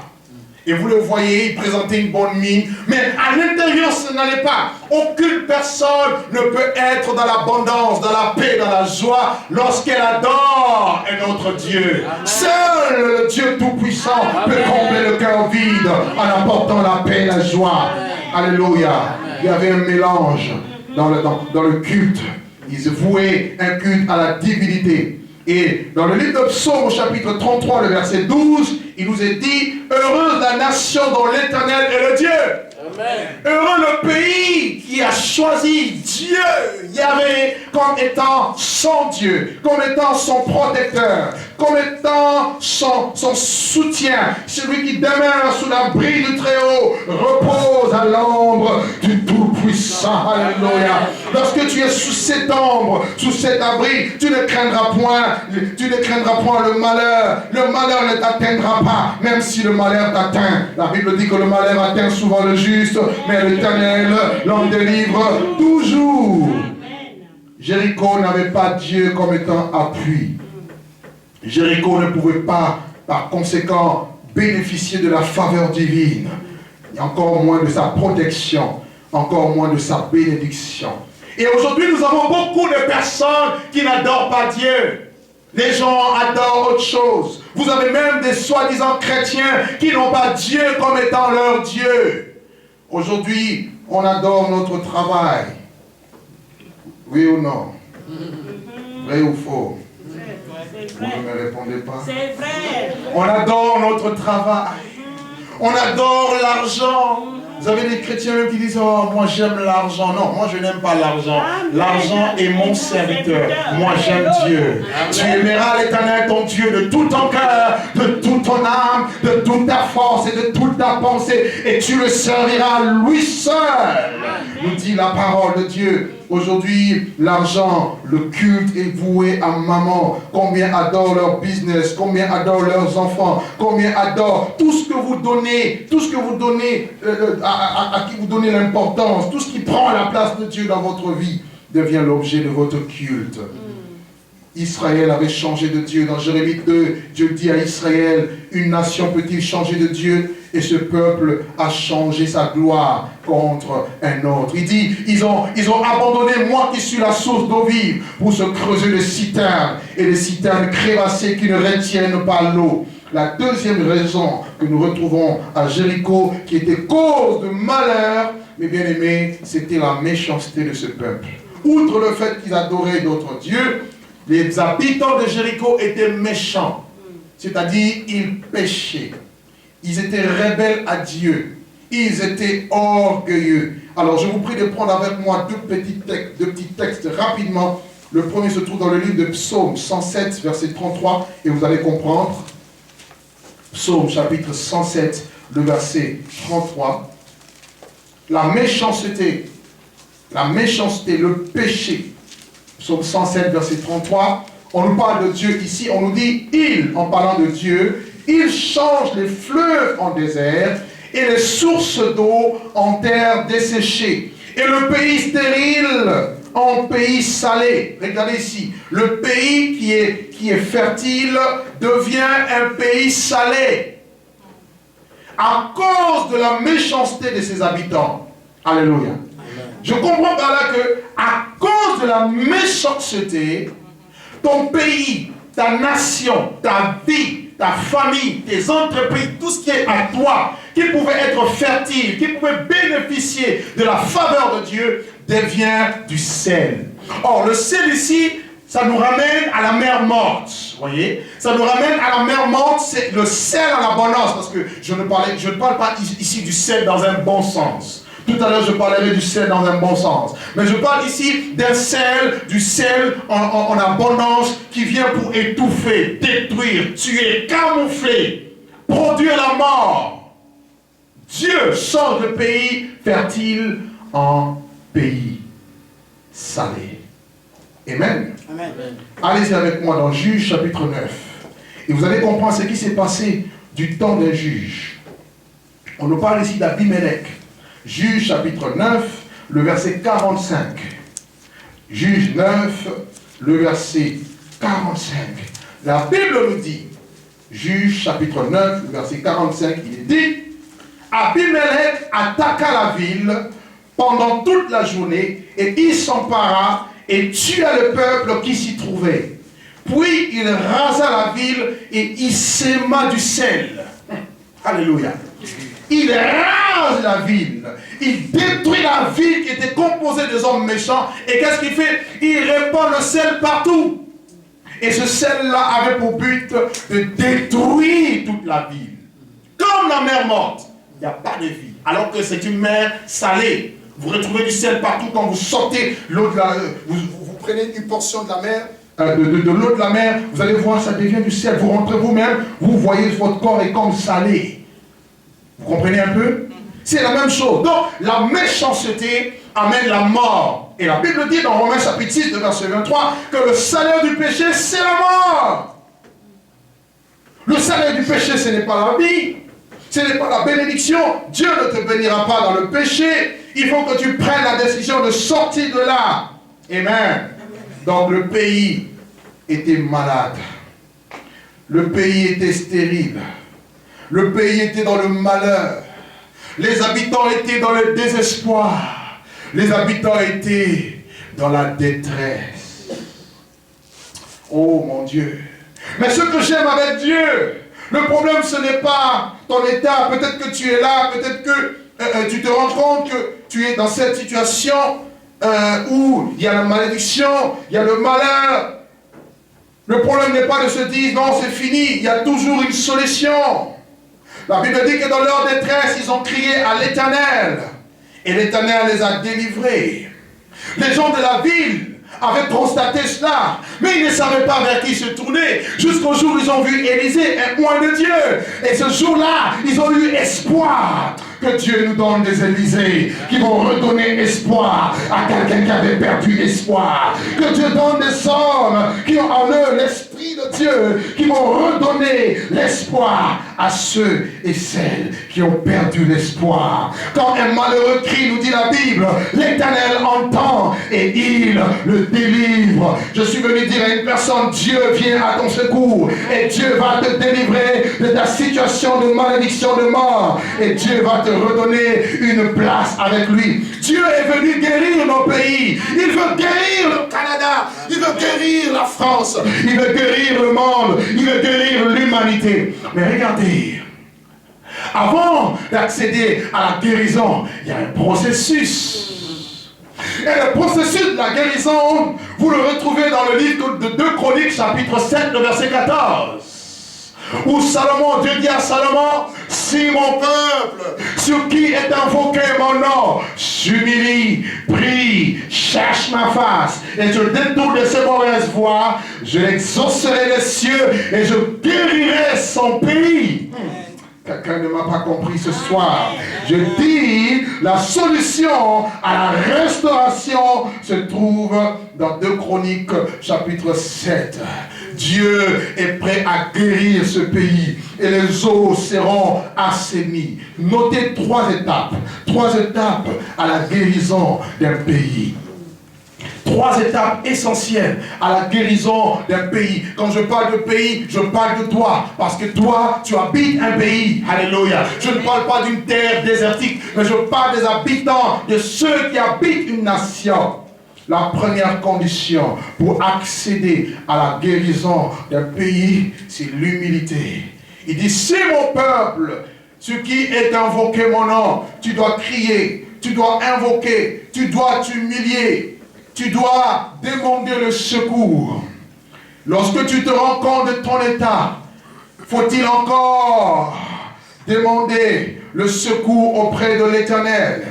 Et vous le voyez, il présentait une bonne mine. Mais à l'intérieur, ce n'allait pas. Aucune personne ne peut être dans l'abondance, dans la paix, dans la joie, lorsqu'elle adore un autre Dieu. Seul le Dieu Tout-Puissant peut combler le cœur vide en apportant la paix et la joie. Alléluia. Il y avait un mélange dans le culte. Ils vouaient un culte à la divinité. Et dans le livre de Psaume, au chapitre 33, le verset 12, il nous est dit, heureuse la nation dont l'Éternel est le Dieu. Amen. Heureux le pays qui a choisi Dieu, Yahvé, comme étant son Dieu, comme étant son protecteur, comme étant son soutien. Celui qui demeure sous l'abri du Très-Haut repose à l'ombre du Tout-Puissant. Alléluia. Lorsque tu es sous cette ombre, sous cet abri, tu ne craindras point le malheur. Le malheur ne t'atteindra pas, même si le malheur t'atteint. La Bible dit que le malheur atteint souvent le juste, mais l'Éternel l'en délivre toujours. Jéricho n'avait pas Dieu comme étant appui. Jéricho ne pouvait pas, par conséquent, bénéficier de la faveur divine, et encore moins de sa protection, encore moins de sa bénédiction. Et aujourd'hui, nous avons beaucoup de personnes qui n'adorent pas Dieu. Les gens adorent autre chose. Vous avez même des soi-disant chrétiens qui n'ont pas Dieu comme étant leur Dieu. Aujourd'hui, on adore notre travail. Oui ou non? Vrai ou faux? Vous ne me répondez pas. C'est vrai. On adore notre travail. On adore l'argent. Vous avez des chrétiens même qui disent, oh, moi j'aime l'argent. Non, moi je n'aime pas l'argent. L'argent est mon serviteur. Moi j'aime Dieu. Tu aimeras l'Éternel ton Dieu de tout ton cœur, de toute ton âme, de toute ta force et de toute ta pensée. Et tu le serviras lui seul. Nous dit la parole de Dieu. Aujourd'hui, l'argent, le culte est voué à maman. Combien adorent leur business, combien adorent leurs enfants, combien adorent tout ce que vous donnez, à qui vous donnez l'importance, tout ce qui prend la place de Dieu dans votre vie devient l'objet de votre culte. Israël avait changé de Dieu. Dans Jérémie 2, Dieu dit à Israël, une nation peut-il changer de Dieu? Et ce peuple a changé sa gloire contre un autre. Il dit, ils ont abandonné moi qui suis la source d'eau vive pour se creuser des citernes et des citernes crévassées qui ne retiennent pas l'eau. La deuxième raison que nous retrouvons à Jéricho, qui était cause de malheur, mes bien-aimés, c'était la méchanceté de ce peuple. Outre le fait qu'ils adoraient d'autres dieux, les habitants de Jéricho étaient méchants, c'est-à-dire ils péchaient. Ils étaient rebelles à Dieu. Ils étaient orgueilleux. Alors je vous prie de prendre avec moi deux petits textes rapidement. Le premier se trouve dans le livre de Psaume 107, verset 33, et vous allez comprendre. Psaume chapitre 107, le verset 33. La méchanceté, le péché. Psaume 107, verset 33. On nous parle de Dieu ici, on nous dit « il » en parlant de Dieu. Il change les fleuves en désert et les sources d'eau en terre desséchée. Et le pays stérile en pays salé. Regardez ici. Le pays qui est fertile devient un pays salé. À cause de la méchanceté de ses habitants. Alléluia. Je comprends par là que à cause de la méchanceté, ton pays, ta nation, ta vie, ta famille, tes entreprises, tout ce qui est à toi, qui pouvait être fertile, qui pouvait bénéficier de la faveur de Dieu, devient du sel. Or, le sel ici, ça nous ramène à la mer morte. Voyez, ça nous ramène à la mer morte, c'est le sel en abondance, parce que je ne parle pas ici du sel dans un bon sens. Tout à l'heure, je parlerai du sel dans un bon sens. Mais je parle ici d'un sel, du sel en abondance qui vient pour étouffer, détruire, tuer, camoufler, produire la mort. Dieu change le pays fertile en pays salé. Amen. Amen. Allez-y avec moi dans Juge chapitre 9. Et vous allez comprendre ce qui s'est passé du temps d'un juge. On nous parle ici d'Abimelech. Juge chapitre 9, le verset 45. Juge 9, le verset 45. La Bible nous dit, Juge chapitre 9, le verset 45, il est dit, Abimelech attaqua la ville pendant toute la journée et il s'empara et tua le peuple qui s'y trouvait. Puis il rasa la ville et il sema du sel. Alléluia. Il rase la ville. Il détruit la ville qui était composée des hommes méchants. Et qu'est-ce qu'il fait? Il répand le sel partout. Et ce sel-là avait pour but de détruire toute la ville. Comme la mer morte, il n'y a pas de vie. Alors que c'est une mer salée. Vous retrouvez du sel partout quand vous sortez l'eau de la... Vous prenez une portion de la mer, de l'eau de la mer, vous allez voir, ça devient du sel. Vous rentrez vous-même, vous voyez votre corps est comme salé. Vous comprenez un peu? C'est la même chose. Donc, la méchanceté amène la mort. Et la Bible dit dans Romains chapitre 6, verset 23, que le salaire du péché, c'est la mort. Le salaire du péché, ce n'est pas la vie. Ce n'est pas la bénédiction. Dieu ne te bénira pas dans le péché. Il faut que tu prennes la décision de sortir de là. Amen. Donc le pays était malade. Le pays était stérile. Le pays était dans le malheur. Les habitants étaient dans le désespoir. Les habitants étaient dans la détresse. Oh mon Dieu. Mais ce que j'aime avec Dieu, le problème ce n'est pas ton état. Peut-être que tu es là, peut-être que tu te rends compte que tu es dans cette situation où il y a la malédiction, il y a le malheur. Le problème n'est pas de se dire non c'est fini, il y a toujours une solution. La Bible dit que dans leur détresse, ils ont crié à l'Éternel. Et l'Éternel les a délivrés. Les gens de la ville avaient constaté cela, mais ils ne savaient pas vers qui se tourner. Jusqu'au jour où ils ont vu Élisée, un oint de Dieu. Et ce jour-là, ils ont eu espoir. Que Dieu nous donne des Élysées qui vont redonner espoir à quelqu'un qui avait perdu espoir. Que Dieu donne des hommes qui ont en eux l'Esprit de Dieu, qui vont redonner l'espoir à ceux et celles qui ont perdu l'espoir. Quand un malheureux crie, nous dit la Bible, l'Éternel entend et il le délivre. Je suis venu dire à une personne, Dieu vient à ton secours et Dieu va te délivrer de ta situation de malédiction, de mort. Et Dieu va te redonner une place avec lui. Dieu est venu guérir nos pays. Il veut guérir le Canada. Il veut guérir la France. Il veut guérir le monde. Il veut guérir l'humanité. Mais regardez, avant d'accéder à la guérison, il y a un processus. Et le processus de la guérison, vous le retrouvez dans le livre de 2 Chroniques, chapitre 7, le verset 14. Où Salomon, Dieu dit à Salomon, si mon peuple, sur qui est invoqué mon nom, s'humilie, prie, cherche ma face, et je détourne de ses mauvaises voies, je exaucerai les cieux et je guérirai son pays. Quelqu'un ne m'a pas compris ce soir. Je dis, la solution à la restauration se trouve dans 2 Chroniques, chapitre 7. Dieu est prêt à guérir ce pays et les eaux seront assainies. Notez 3 étapes. 3 étapes à la guérison d'un pays. 3 étapes essentielles à la guérison d'un pays. Quand je parle de pays, je parle de toi. Parce que toi, tu habites un pays. Alléluia. Je ne parle pas d'une terre désertique, mais je parle des habitants, de ceux qui habitent une nation. La première condition pour accéder à la guérison d'un pays, c'est l'humilité. Il dit, si mon peuple, ce qui est invoqué mon nom, tu dois crier, tu dois invoquer, tu dois t'humilier. Tu dois demander le secours. Lorsque tu te rends compte de ton état, faut-il encore demander le secours auprès de l'Éternel?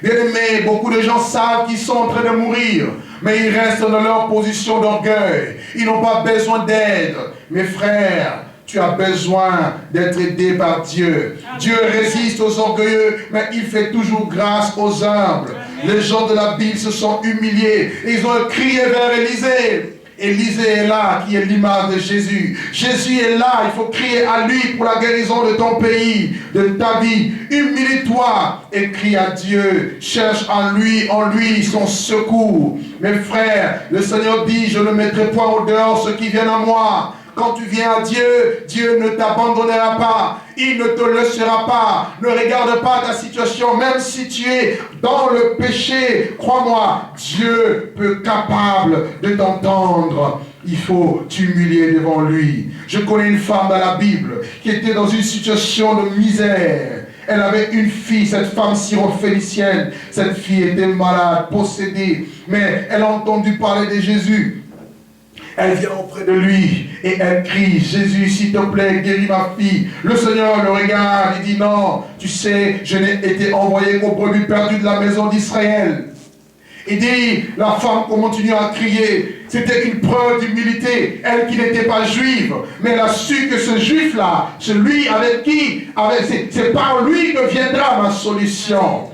Bien-aimés, beaucoup de gens savent qu'ils sont en train de mourir, mais ils restent dans leur position d'orgueil. Ils n'ont pas besoin d'aide. Mes frères, tu as besoin d'être aidé par Dieu. Dieu résiste aux orgueilleux, mais il fait toujours grâce aux humbles. Les gens de la Bible se sont humiliés. Ils ont crié vers Élisée. Élisée est là, qui est l'image de Jésus. Jésus est là, il faut crier à lui pour la guérison de ton pays, de ta vie. Humilie-toi et crie à Dieu. Cherche en lui son secours. Mes frères, le Seigneur dit, je ne mettrai point au dehors ceux qui viennent à moi. Quand tu viens à Dieu, Dieu ne t'abandonnera pas. Il ne te laissera pas. Ne regarde pas ta situation. Même si tu es dans le péché, crois-moi, Dieu peut capable de t'entendre. Il faut t'humilier devant lui. Je connais une femme dans la Bible qui était dans une situation de misère. Elle avait une fille, cette femme syrophénicienne. Cette fille était malade, possédée. Mais elle a entendu parler de Jésus. Elle vient auprès de lui et elle crie, Jésus, s'il te plaît, guéris ma fille. Le Seigneur le regarde, il dit, non, tu sais, je n'ai été envoyé qu'aux brebis perdues de la maison d'Israël. Il dit, la femme continue à crier. C'était une preuve d'humilité. Elle qui n'était pas juive, mais elle a su que ce juif-là, celui avec qui, c'est par lui que viendra ma solution.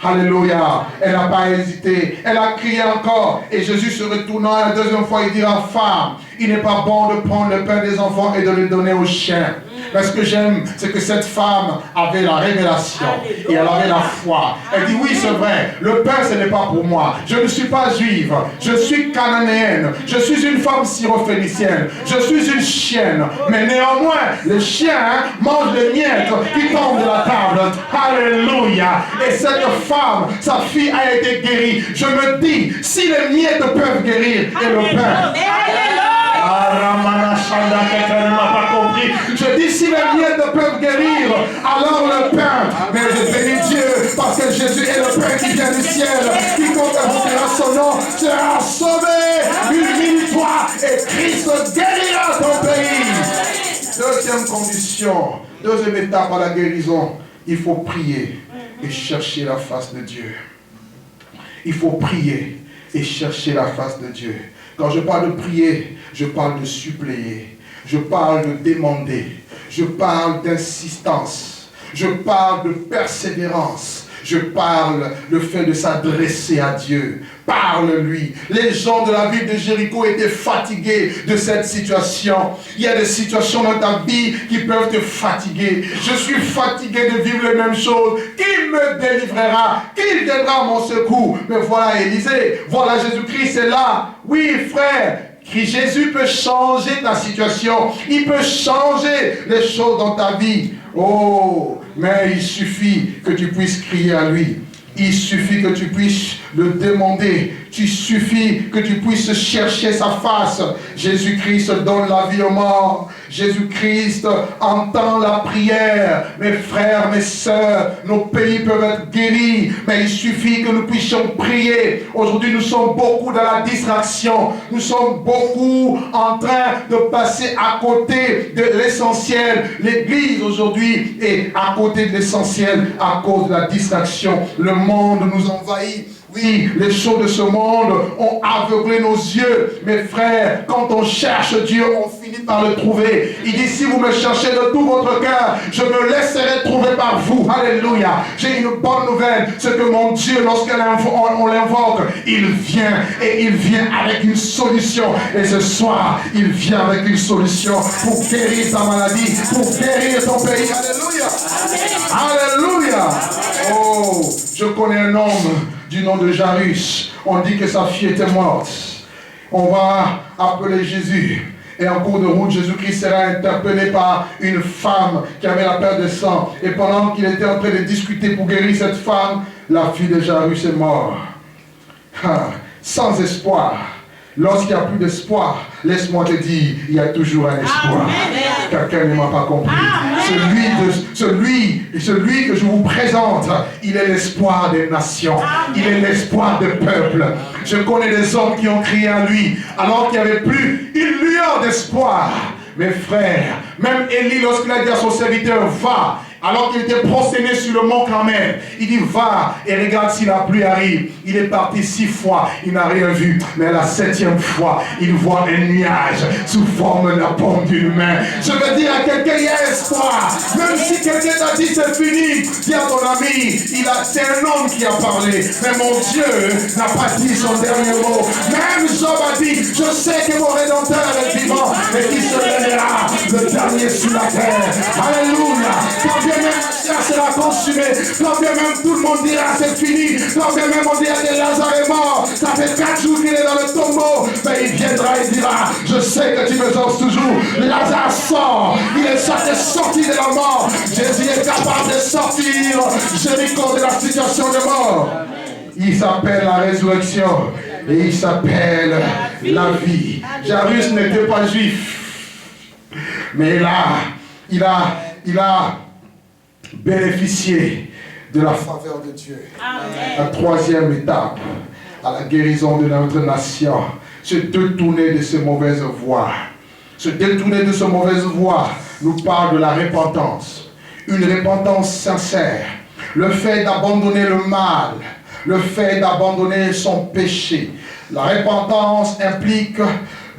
Alléluia. Elle n'a pas hésité. Elle a crié encore. Et Jésus se retournant la deuxième fois, il dira, femme, il n'est pas bon de prendre le pain des enfants et de le donner aux chiens. Mais ce que j'aime, c'est que cette femme avait la révélation. Et elle avait la foi. Elle dit, oui, c'est vrai, le pain, ce n'est pas pour moi. Je ne suis pas juive. Je suis cananéenne. Je suis une femme syrophénicienne. Je suis une chienne. Mais néanmoins, les chiens mangent les miettes qui tombent de la table. Alléluia. Et cette femme, sa fille a été guérie. Je me dis, si les miettes peuvent guérir et le pain. Quelqu'un ne m'a pas compris. Je dis, si les miettes peuvent guérir, alors le pain. Mais je bénis Dieu parce que Jésus est le pain qui vient du ciel. Quiconque invoquera son nom sera sauvé. Humilie-toi et Christ guérira ton pays. Deuxième condition, deuxième étape à la guérison, il faut prier et chercher la face de Dieu. Il faut prier et chercher la face de Dieu. Quand je parle de prier, je parle de suppléer. Je parle de demander. Je parle d'insistance. Je parle de persévérance. Je parle le fait de s'adresser à Dieu. Parle-lui. Les gens de la ville de Jéricho étaient fatigués de cette situation. Il y a des situations dans ta vie qui peuvent te fatiguer. Je suis fatigué de vivre les mêmes choses. Qui me délivrera? Qui viendra à mon secours? Mais voilà Élisée. Voilà Jésus-Christ est là. Oui, frère. Jésus peut changer ta situation. Il peut changer les choses dans ta vie. Oh, mais il suffit que tu puisses crier à lui. Il suffit que tu puisses le demander. Il suffit que tu puisses chercher sa face. Jésus-Christ donne la vie aux morts. Jésus-Christ entend la prière. Mes frères, mes sœurs, nos pays peuvent être guéris, mais il suffit que nous puissions prier. Aujourd'hui, nous sommes beaucoup dans la distraction. Nous sommes beaucoup en train de passer à côté de l'essentiel. L'Église aujourd'hui est à côté de l'essentiel à cause de la distraction. Le monde nous envahit. Oui, les choses de ce monde ont aveuglé nos yeux. Mes frères, quand on cherche Dieu, on finit par le trouver. Il dit, si vous me cherchez de tout votre cœur, je me laisserai trouver par vous. Alléluia. J'ai une bonne nouvelle. C'est que mon Dieu, lorsqu'on l'invoque, il vient. Et il vient avec une solution. Et ce soir, il vient avec une solution pour guérir ta maladie, pour guérir ton pays. Alléluia. Alléluia. Oh, je connais un homme du nom de Jairus. On dit que sa fille était morte. On va appeler Jésus. Et en cours de route, Jésus-Christ sera interpellé par une femme qui avait la perte de sang. Et pendant qu'il était en train de discuter pour guérir cette femme, la fille de Jairus est morte. Sans espoir. Lorsqu'il n'y a plus d'espoir, laisse-moi te dire, il y a toujours un espoir. Quelqu'un ne m'a pas compris. Celui que je vous présente, il est l'espoir des nations. Il est l'espoir des peuples. Je connais des hommes qui ont crié à lui, alors qu'il n'y avait plus une lueur d'espoir. Mes frères, même Élie, lorsqu'il a dit à son serviteur, va, alors qu'il était prosterné sur le mont Carmel. Il dit, va et regarde si la pluie arrive. Il est parti 6 fois, il n'a rien vu. Mais la 7e fois, il voit un nuage sous forme de la paume d'une main. Je veux dire à quelqu'un, il y a espoir. Même si quelqu'un t'a dit c'est fini, dis à ton ami, c'est un homme qui a parlé. Mais mon Dieu n'a pas dit son dernier mot. Même Job a dit, je sais que mon Rédempteur est vivant et qu'il se lèvera le dernier sur la terre. Alléluia. Quand bien même la chair sera consumée, quand bien même tout le monde dira c'est fini, quand bien même on dira que Lazare est mort, ça fait 4 jours qu'il est dans le tombeau, mais il viendra et dira, je sais que tu me danses toujours. Lazare sort, il est sorti de la mort. Jésus est capable de sortir Jéricho de la situation de mort. Il s'appelle la résurrection et il s'appelle la vie. Jairus n'était pas juif, mais là, il a bénéficié de la faveur de Dieu. Amen. La 3e étape à la guérison de notre nation, se détourner de ces mauvaises voies. Se détourner de ces mauvaises voies nous parle de la repentance. Une repentance sincère. Le fait d'abandonner le mal. Le fait d'abandonner son péché. La repentance implique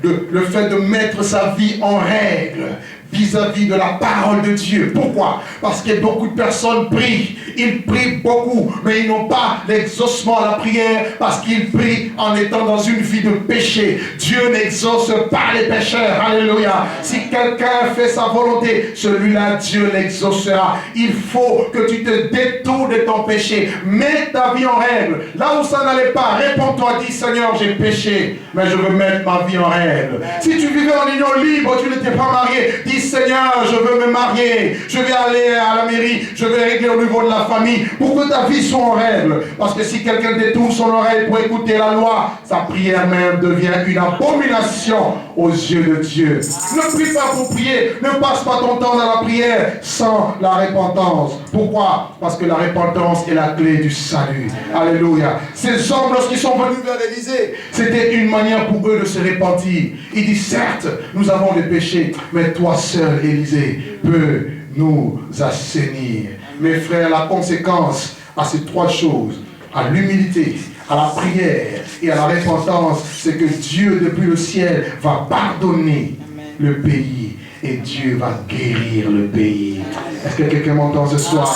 le fait de mettre sa vie en règle vis-à-vis de la parole de Dieu. Pourquoi? Parce que beaucoup de personnes prient. Ils prient beaucoup, mais ils n'ont pas l'exaucement à la prière parce qu'ils prient en étant dans une vie de péché. Dieu n'exauce pas les pécheurs. Alléluia. Si quelqu'un fait sa volonté, celui-là, Dieu l'exaucera. Il faut que tu te détournes de ton péché. Mets ta vie en règle. Là où ça n'allait pas, réponds-toi, dis Seigneur, j'ai péché, mais je veux mettre ma vie en règle. Si tu vivais en union libre, tu n'étais pas marié, dis Seigneur, je veux me marier, je vais aller à la mairie, je vais régler au niveau de la famille pour que ta vie soit en règle. Parce que si quelqu'un détourne son oreille pour écouter la loi, sa prière même devient une abomination aux yeux de Dieu. Ne prie pas pour prier, ne passe pas ton temps dans la prière sans la repentance. Pourquoi? Parce que la repentance est la clé du salut. Alléluia. Ces hommes, lorsqu'ils sont venus vers l'Élysée, c'était une manière pour eux de se repentir. Il dit, certes, nous avons des péchés, mais toi seul, Élysée, peut nous assainir. Mes frères, la conséquence à ces 3 choses, à l'humilité, à la prière et à la repentance, c'est que Dieu, depuis le ciel, va pardonner le pays et Dieu va guérir le pays. Est-ce que quelqu'un m'entend ce soir?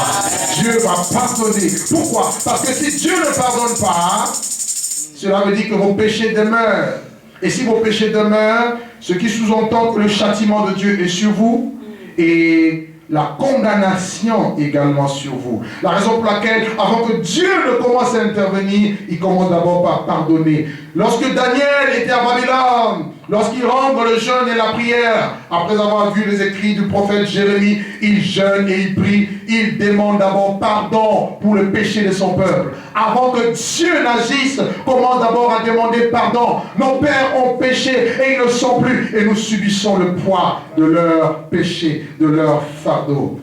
Dieu va pardonner. Pourquoi? Parce que si Dieu ne pardonne pas, cela veut dire que vos péchés demeurent. Et si vos péchés demeurent, ce qui sous-entend que le châtiment de Dieu est sur vous et la condamnation également sur vous. La raison pour laquelle, avant que Dieu ne commence à intervenir, il commence d'abord par pardonner. Lorsque Daniel était à Babylone, lorsqu'il rentre dans le jeûne et la prière, après avoir vu les écrits du prophète Jérémie, il jeûne et il prie, il demande d'abord pardon pour le péché de son peuple. Avant que Dieu n'agisse, commence d'abord à demander pardon. Nos pères ont péché et ils ne sont plus, et nous subissons le poids de leur péché, de leur fardeau.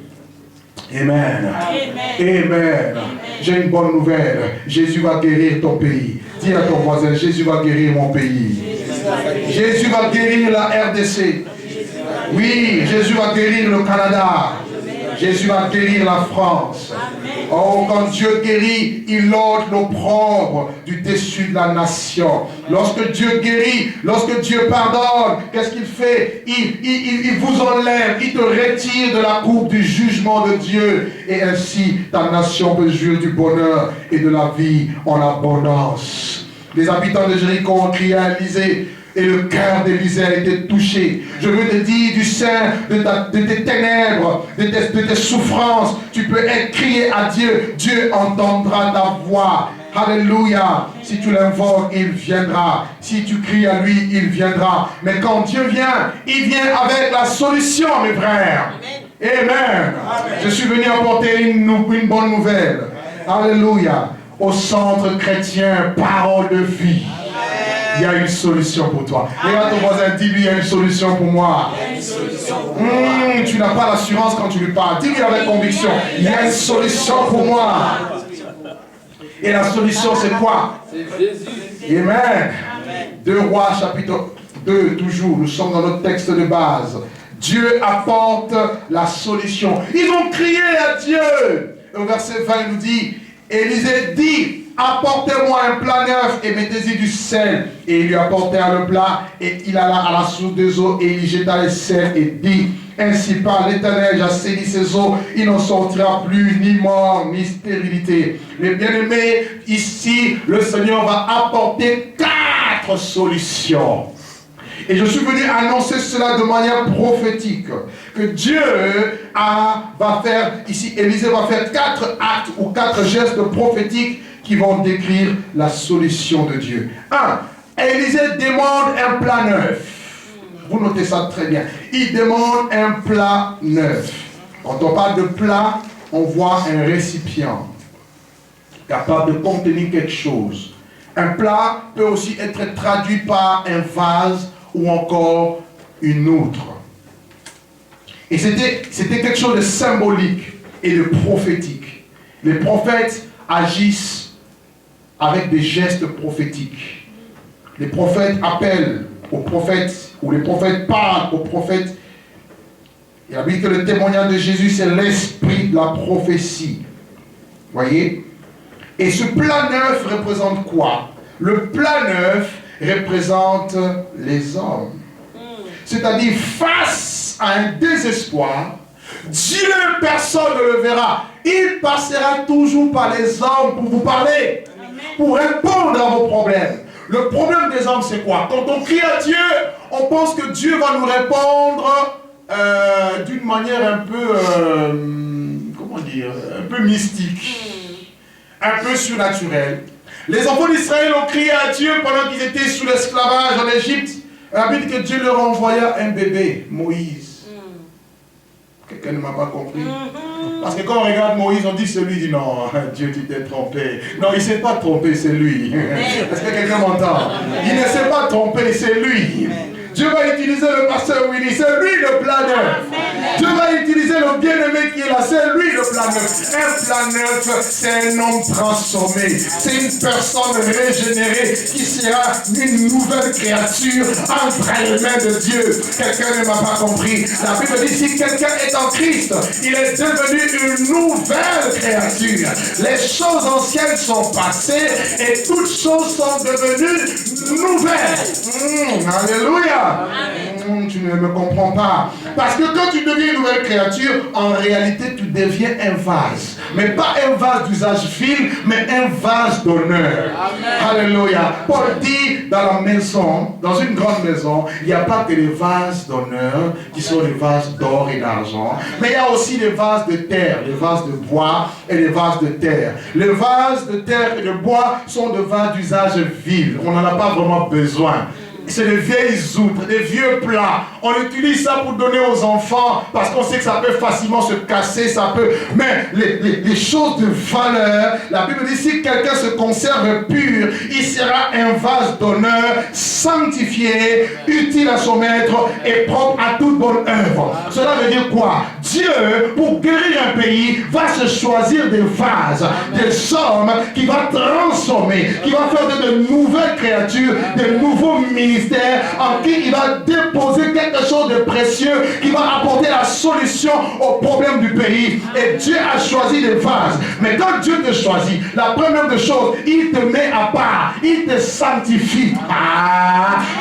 Amen. Amen. Amen. J'ai une bonne nouvelle. Jésus va guérir ton pays. Dis à ton voisin, Jésus va guérir mon pays. Jésus va guérir la RDC. Oui, Jésus va guérir le Canada. Jésus va guérir la France. Oh, quand Dieu guérit, il ôte l'opprobre du dessus de la nation. Lorsque Dieu guérit, lorsque Dieu pardonne, qu'est-ce qu'il fait? Il vous enlève, il te retire de la coupe du jugement de Dieu. Et ainsi, ta nation peut jouir du bonheur et de la vie en abondance. Les habitants de Jéricho ont crié à Élysée. Et le cœur d'Élysée a été touché. Je veux te dire, du sein de tes ténèbres, de tes souffrances, tu peux crier à Dieu. Dieu entendra ta voix. Alléluia. Si tu l'invoques, il viendra. Si tu cries à lui, il viendra. Mais quand Dieu vient, il vient avec la solution, mes frères. Amen. Amen. Je suis venu apporter une bonne nouvelle. Alléluia. Au centre chrétien, parole de vie. Il y a une solution pour toi. Regarde ton voisin, dis-lui, il y a une solution pour moi. Tu n'as pas l'assurance quand tu lui parles. Dis-lui avec conviction, il y a une solution pour moi. Et la solution, c'est quoi? Amen. 2 Rois, chapitre 2, toujours. Nous sommes dans notre texte de base. Dieu apporte la solution. Ils ont crié à Dieu. Au verset 20, il nous dit, Élisée dit, apportez-moi un plat neuf et mettez-y du sel. Et ils lui apportèrent le plat et il alla à la source des eaux et il y jeta le sel et dit, ainsi parle l'Éternel, j'assaini ces eaux, il n'en sortira plus ni mort ni stérilité. Les bien-aimés, ici, le Seigneur va apporter 4 solutions. Et je suis venu annoncer cela de manière prophétique. Que Dieu va faire, ici Élisée va faire 4 actes ou 4 gestes prophétiques qui vont décrire la solution de Dieu. 1. Élisée demande un plat neuf. Vous notez ça très bien. Il demande un plat neuf. Quand on parle de plat, on voit un récipient capable de contenir quelque chose. Un plat peut aussi être traduit par un vase ou encore une outre. Et c'était quelque chose de symbolique et de prophétique. Les prophètes agissent avec des gestes prophétiques. Les prophètes appellent aux prophètes, ou les prophètes parlent aux prophètes. Il a dit que le témoignage de Jésus, c'est l'esprit de la prophétie. Voyez? Et ce plat neuf représente quoi? Le plat neuf représente les hommes. C'est-à-dire, face à un désespoir, Dieu, personne ne le verra. Il passera toujours par les hommes pour vous parler, pour répondre à vos problèmes. Le problème des hommes, c'est quoi? Quand on crie à Dieu, on pense que Dieu va nous répondre d'une manière un peu, comment dire, un peu mystique, un peu surnaturelle. Les enfants d'Israël ont crié à Dieu pendant qu'ils étaient sous l'esclavage en Égypte. La Bible dit que Dieu leur envoya un bébé, Moïse. Quelqu'un ne m'a pas compris. Parce que quand on regarde Moïse, on dit celui dit non, Dieu tu t'es trompé. Non, il ne s'est pas trompé, c'est lui. Est-ce que quelqu'un m'entend? Il ne s'est pas trompé, c'est lui. Dieu va utiliser le pasteur Willy, c'est lui le plat neuf. Dieu va utiliser le bien-aimé qui est là, c'est lui le plat neuf. Un plat neuf, c'est un homme transformé. C'est une personne régénérée qui sera une nouvelle créature entre les mains de Dieu. Quelqu'un ne m'a pas compris. La Bible dit si quelqu'un est en Christ, il est devenu une nouvelle créature. Les choses anciennes sont passées et toutes choses sont devenues nouvelles. Alléluia. Tu ne me comprends pas. Parce que quand tu deviens une nouvelle créature, en réalité, tu deviens un vase. Mais pas un vase d'usage vil, mais un vase d'honneur. Alléluia. Paul dit dans la maison, dans une grande maison, il n'y a pas que les vases d'honneur qui sont les vases d'or et d'argent, mais il y a aussi les vases de terre, les vases de bois et les vases de terre. Les vases de terre et de bois sont de vases d'usage vil. On n'en a pas vraiment besoin. C'est des vieilles outres, des vieux plats. On utilise ça pour donner aux enfants parce qu'on sait que ça peut facilement se casser, ça peut... Mais les choses de valeur, la Bible dit si quelqu'un se conserve pur, il sera un vase d'honneur, sanctifié, utile à son maître et propre à toute bonne œuvre. Cela veut dire quoi? Dieu, pour guérir un pays, va se choisir des vases, des hommes qui vont transformer, qui vont faire de nouvelles créatures, de nouveaux ministères en qui il va déposer quelque chose de précieux qui va apporter la solution aux problèmes du pays. Et Dieu a choisi des vases. Mais quand Dieu te choisit, la première des choses, il te met à part, il te sanctifie.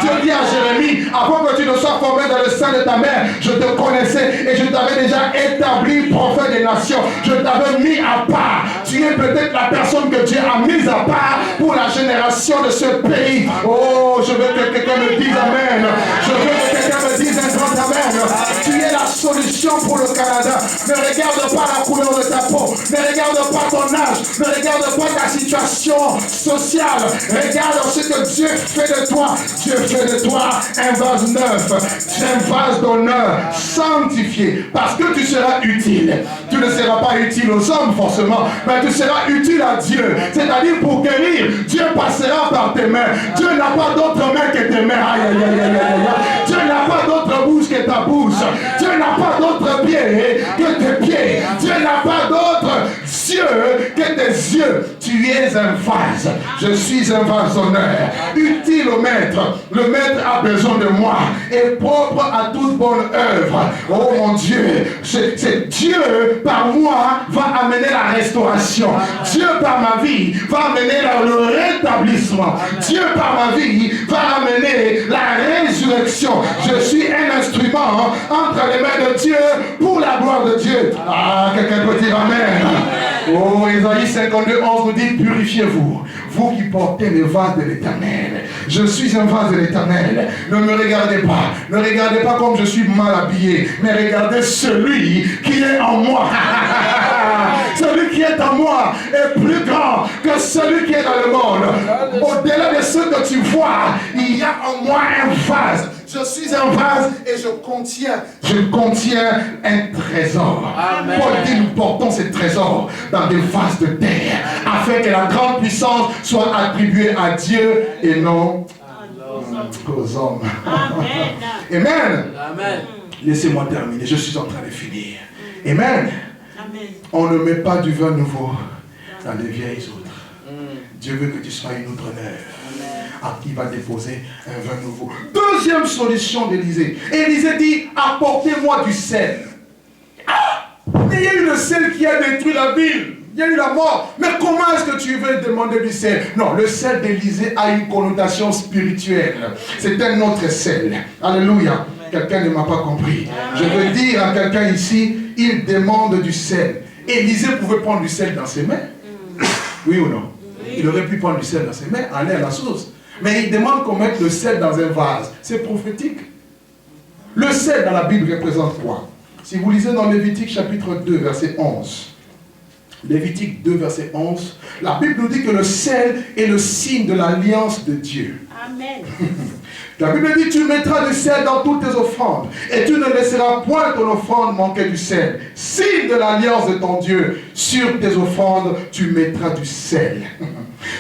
Dieu dit à Jérémie, avant que tu ne sois formé dans le sein de ta mère, je te connaissais et je t'avais déjà établi prophète des nations. Je t'avais mis à part. Tu es peut-être la personne que Dieu a mise à part pour la génération de ce pays. Oh, je veux que quelqu'un me dise amen. Je veux que quelqu'un me dise un grand amen. Tu es la solution pour le Canada. Ne regarde pas la couleur de ta peau. Ne regarde pas ton âge. Ne regarde pas ta situation sociale. Regarde ce que Dieu fait de toi. Dieu fait de toi un vase neuf. Un vase d'honneur sanctifié. Parce que tu seras utile. Tu ne seras pas utile aux hommes forcément, mais tu seras utile à Dieu. C'est-à-dire pour guérir, Dieu passera par tes mains. Dieu n'a pas d'autre main que tes mains. Aïe, aïe, aïe, aïe, aïe. Dieu n'a pas d'autre bouche que ta bouche. Dieu n'a pas d'autre pied que tes pieds. Dieu n'a pas d'autre yeux que tes yeux. Tu tu es un vase. Je suis un vase d'honneur. Utile au maître. Le maître a besoin de moi. Et propre à toute bonne œuvre. Oh mon Dieu. C'est Dieu par moi va amener la restauration. Dieu par ma vie va amener le rétablissement. Dieu par ma vie va amener la résurrection. Je suis un instrument entre les mains de Dieu pour la gloire de Dieu. Ah, quelqu'un peut dire Amen. Oh, Ésaïe 52, 11 nous dit, purifiez-vous, vous qui portez le vase de l'Éternel. Je suis un vase de l'Éternel. Ne me regardez pas. Ne regardez pas comme je suis mal habillé, mais regardez celui qui est en moi. Celui qui est en moi est plus grand que celui qui est dans le monde. Au-delà de ce que tu vois, il y a en moi un vase. Je suis un vase et je contiens un trésor. Amen. Paul dit, nous portons ces trésors dans des vases de terre, afin que la grande puissance soit attribuée à Dieu et non aux hommes. Amen. Amen. Amen. Laissez-moi terminer, je suis en train de finir. Amen. On ne met pas du vin nouveau dans les vieilles outres. Dieu veut que tu sois une outre neuve. À qui va déposer un vin nouveau. Deuxième solution d'Élisée. Élisée dit, apportez-moi du sel. Ah, mais il y a eu le sel qui a détruit la ville. Il y a eu la mort. Mais comment est-ce que tu veux demander du sel? Non, le sel d'Élisée a une connotation spirituelle. C'est un autre sel. Alléluia. Quelqu'un ne m'a pas compris. Je veux dire à quelqu'un ici, il demande du sel. Élisée pouvait prendre du sel dans ses mains. Oui ou non? Il aurait pu prendre du sel dans ses mains, aller à la source. Mais il demande qu'on mette le sel dans un vase. C'est prophétique. Le sel dans la Bible représente quoi? Si vous lisez dans Lévitique chapitre 2, verset 11. Lévitique 2, verset 11. La Bible nous dit que le sel est le signe de l'alliance de Dieu. Amen. La Bible dit, tu mettras du sel dans toutes tes offrandes, et tu ne laisseras point ton offrande manquer du sel. Signe de l'alliance de ton Dieu, sur tes offrandes, tu mettras du sel.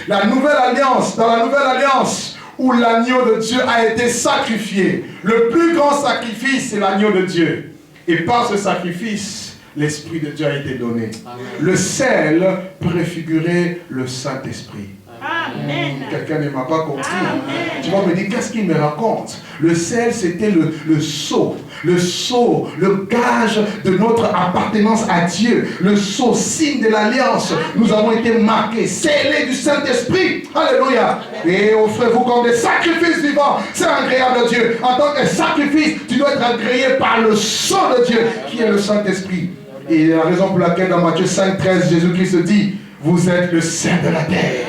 La nouvelle alliance, dans la nouvelle alliance, où l'agneau de Dieu a été sacrifié, le plus grand sacrifice, c'est l'agneau de Dieu. Et par ce sacrifice, l'Esprit de Dieu a été donné. Amen. Le sel préfigurait le Saint-Esprit. Amen. Quelqu'un ne m'a pas compris. Amen. Tu vas me dire, qu'est-ce qu'il me raconte? Le sel, c'était le sceau, le gage de notre appartenance à Dieu. Le sceau, signe de l'alliance. Nous avons été marqués, scellés du Saint-Esprit. Alléluia. Et offrez-vous comme des sacrifices vivants. C'est agréable à Dieu. En tant que sacrifice, tu dois être agréé par le sang de Dieu, qui est le Saint-Esprit. Et la raison pour laquelle dans Matthieu 5,13, Jésus-Christ dit, vous êtes le sel de la terre.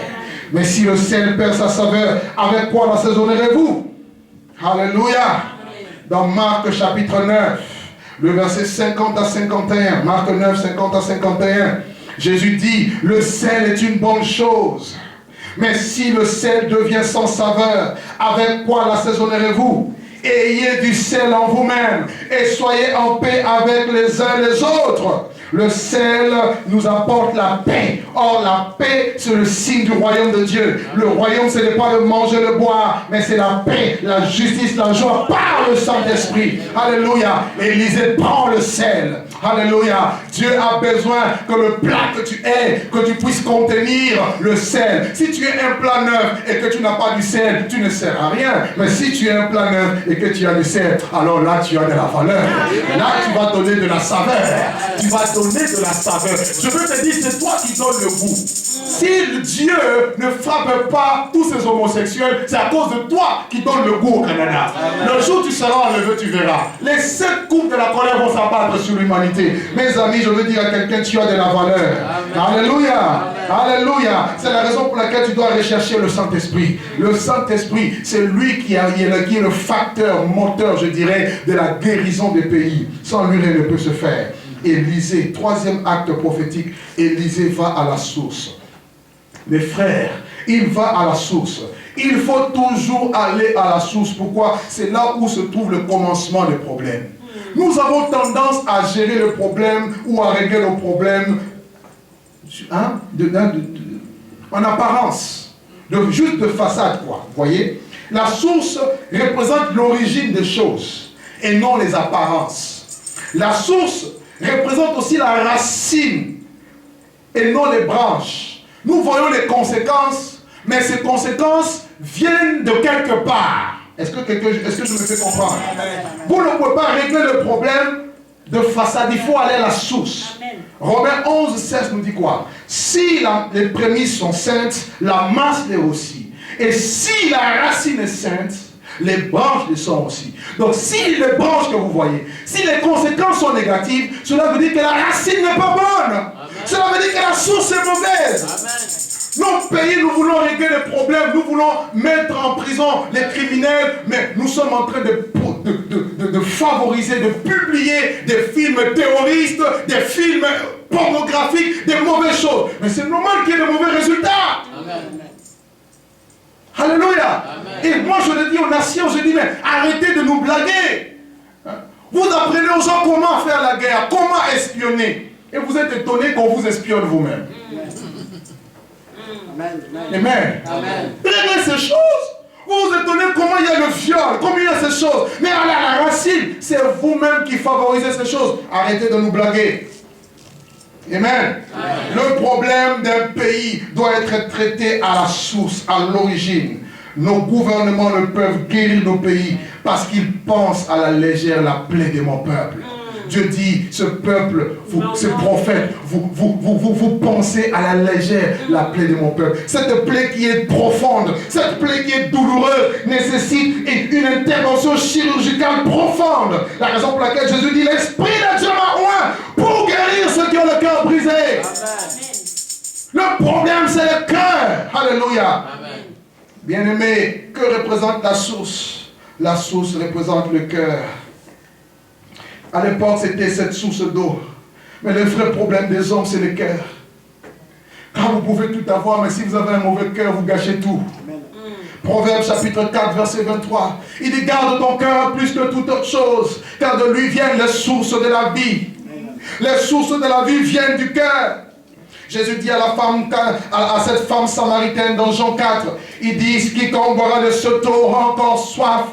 Mais si le sel perd sa saveur, avec quoi l'assaisonnerez-vous? Alléluia. Dans Marc chapitre 9, le verset 50 à 51, Marc 9, 50 à 51, Jésus dit, le sel est une bonne chose. Mais si le sel devient sans saveur, avec quoi l'assaisonnerez-vous? Ayez du sel en vous-même et soyez en paix avec les uns les autres. Le sel nous apporte la paix. Or, la paix, c'est le signe du royaume de Dieu. Le royaume, ce n'est pas de manger, de boire, mais c'est la paix, la justice, la joie par le Saint-Esprit. Alléluia. Élisée prend le sel. Alléluia. Dieu a besoin que le plat que tu aies, que tu puisses contenir le sel. Si tu es un plat neuf et que tu n'as pas du sel, tu ne sers à rien. Mais si tu es un plat neuf et que tu as du sel, alors là, tu as de la valeur. Là, tu vas donner de la saveur. Tu vas donner de la saveur. Je veux te dire, c'est toi qui donnes le goût. Si Dieu ne frappe pas tous ces homosexuels, c'est à cause de toi qui donne le goût au Canada. Le jour où tu seras enlevé, tu verras. Les 7 coupes de la colère vont s'abattre sur l'humanité. Mes amis, je veux dire à quelqu'un, tu as de la valeur. Amen. Alléluia. Amen. Alléluia. C'est la raison pour laquelle tu dois rechercher le Saint-Esprit. Le Saint-Esprit, c'est lui qui est le facteur, moteur, je dirais, de la guérison des pays. Sans lui, rien ne peut se faire. Élisée, troisième acte prophétique, Élisée va à la source. Mes frères, il va à la source. Il faut toujours aller à la source. Pourquoi? C'est là où se trouve le commencement des problèmes. Nous avons tendance à gérer le problème ou à régler le problème en apparence. Juste de façade, quoi. Vous voyez? La source représente l'origine des choses et non les apparences. La source représente aussi la racine et non les branches. nous voyons les conséquences, mais ces conséquences viennent de quelque part. Est-ce que je me fais comprendre? Vous ne pouvez pas régler le problème de façade, il faut aller à la source. Romains 11, 16 nous dit quoi? Si les prémices sont saintes, la masse l'est aussi. Et si la racine est sainte, les branches le sont aussi. Donc si les branches que vous voyez, si les conséquences sont négatives, cela veut dire que la racine n'est pas bonne. Amen. Cela veut dire que la source est mauvaise. Amen. Nos pays, nous voulons régler les problèmes, nous voulons mettre en prison les criminels, mais nous sommes en train de favoriser, de publier des films terroristes, des films pornographiques, des mauvaises choses. Mais c'est normal qu'il y ait de mauvais résultats. Amen. Alléluia. Amen. Et moi je le dis aux nations, je dis, mais arrêtez de nous blaguer. Vous apprenez aux gens comment faire la guerre, comment espionner. Et vous êtes étonnés qu'on vous espionne vous-même. Amen. Amen. Amen. Réglez ces choses. Vous vous étonnez comment il y a le viol, comment il y a ces choses. Mais à la racine, c'est vous-même qui favorisez ces choses. Arrêtez de nous blaguer. Amen. Amen. Le problème d'un pays doit être traité à la source, à l'origine. Nos gouvernements ne peuvent guérir nos pays parce qu'ils pensent à la légère la plaie de mon peuple. Dieu dit, ce peuple, ce prophète, vous pensez à la légère la plaie de mon peuple. Cette plaie qui est profonde, cette plaie qui est douloureuse, nécessite une intervention chirurgicale profonde. La raison pour laquelle Jésus dit, l'Esprit de Dieu m'a oint pour guérir ceux qui ont le cœur brisé. Amen. Le problème, c'est le cœur. Alléluia. Bien-aimé, que représente la source? La source représente le cœur. À l'époque, c'était cette source d'eau. Mais le vrai problème des hommes, c'est le cœur. Car vous pouvez tout avoir, mais si vous avez un mauvais cœur, vous gâchez tout. Proverbe chapitre 4, verset 23. Il dit, garde ton cœur plus que toute autre chose, car de lui viennent les sources de la vie. Les sources de la vie viennent du cœur. Jésus dit à cette femme samaritaine dans Jean 4, il dit, quiconque boira de cette eau aura encore soif.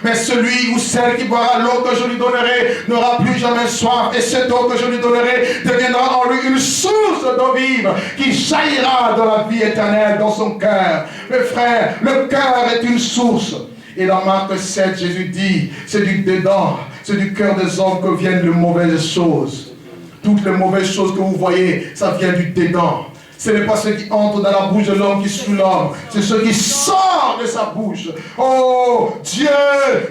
Mais celui ou celle qui boira l'eau que je lui donnerai n'aura plus jamais soif. Et cette eau que je lui donnerai deviendra en lui une source d'eau vive qui jaillira dans la vie éternelle, dans son cœur. Mes frères, le cœur est une source. Et dans Marc 7, Jésus dit, c'est du dedans, c'est du cœur des hommes que viennent les mauvaises choses. Toutes les mauvaises choses que vous voyez, ça vient du dedans. Ce n'est pas ce qui entre dans la bouche de l'homme qui suit l'homme. C'est ce qui sort de sa bouche. Oh, Dieu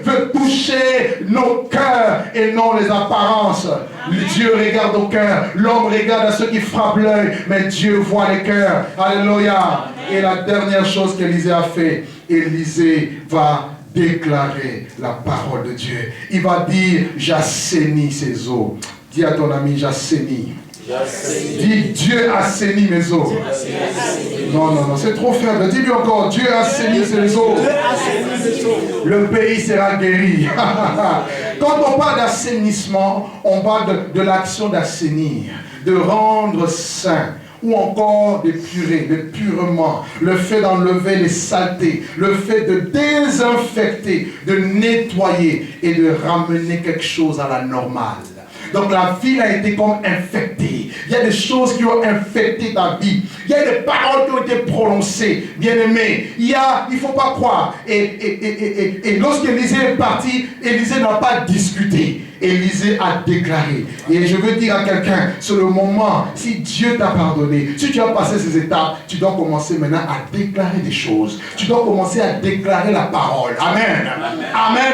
veut toucher nos cœurs et non les apparences. Amen. Dieu regarde au cœur. L'homme regarde à ceux qui frappent l'œil. Mais Dieu voit les cœurs. Alléluia. Amen. Et la dernière chose qu'Élisée a fait, Élisée va déclarer la parole de Dieu. Il va dire, j'assainis ces eaux. Dis à ton ami, j'assainis. Dis, Dieu assainit mes eaux. Non, c'est trop faible. Dis-lui encore, Dieu assainit ses eaux. Le pays sera guéri. Quand on parle d'assainissement, on parle de l'action d'assainir, de rendre sain, ou encore d'épurer, de purement, le fait d'enlever les saletés, le fait de désinfecter, de nettoyer et de ramener quelque chose à la normale. Donc la ville a été comme infectée. Il y a des choses qui ont infecté ta vie. Il y a des paroles qui ont été prononcées. Bien-aimé, il ne faut pas croire. Et lorsqu'Élisée est parti, Élisée n'a pas discuté. Élisée a déclaré. Et je veux dire à quelqu'un, c'est le moment, si Dieu t'a pardonné, si tu as passé ces étapes, tu dois commencer maintenant à déclarer des choses. Tu dois commencer à déclarer la parole. Amen. Amen.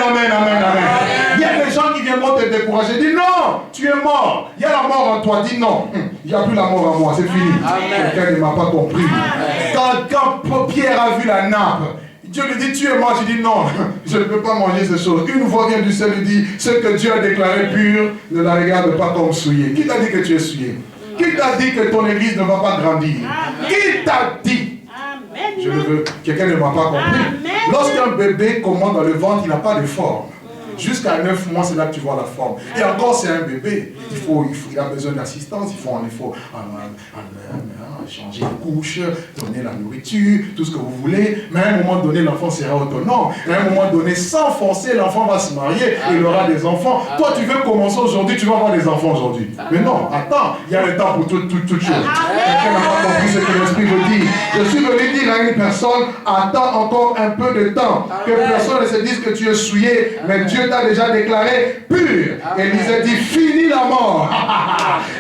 Il y a des gens qui viendront te décourager. Dis non, tu es mort. Il y a la mort en toi. Dis non, il n'y a plus la mort en moi. C'est fini. Quelqu'un ne m'a pas compris. Quand Pierre a vu la nappe, Dieu lui dit, tu es mort. Je dis non, je ne peux pas manger ces choses. Une voix vient du ciel lui dit, ce que Dieu a déclaré pur, ne la regarde pas comme souillé. Qui t'a dit que tu es souillé? Qui t'a dit que ton église ne va pas grandir? Qui t'a dit? Je ne veux. Quelqu'un ne m'a pas compris. Lorsqu'un bébé commande dans le ventre, il n'a pas de forme. Jusqu'à 9 mois, c'est là que tu vois la forme. Et encore, c'est un bébé. Il a besoin d'assistance, il faut changer de couche, donner la nourriture, tout ce que vous voulez. Mais à un moment donné, l'enfant sera autonome. À un moment donné, sans forcer, l'enfant va se marier et il aura des enfants. Toi, tu veux commencer aujourd'hui, tu vas avoir des enfants aujourd'hui. Mais non, attends, il y a le temps pour toute chose. Quelqu'un n'a pas compris ce que l'Esprit veut dire. Je suis venu dire à une personne, attends encore un peu de temps. Que personne ne se dise que tu es souillé, mais Dieu t'a déjà déclaré pur. Élisée dit, fini la mort.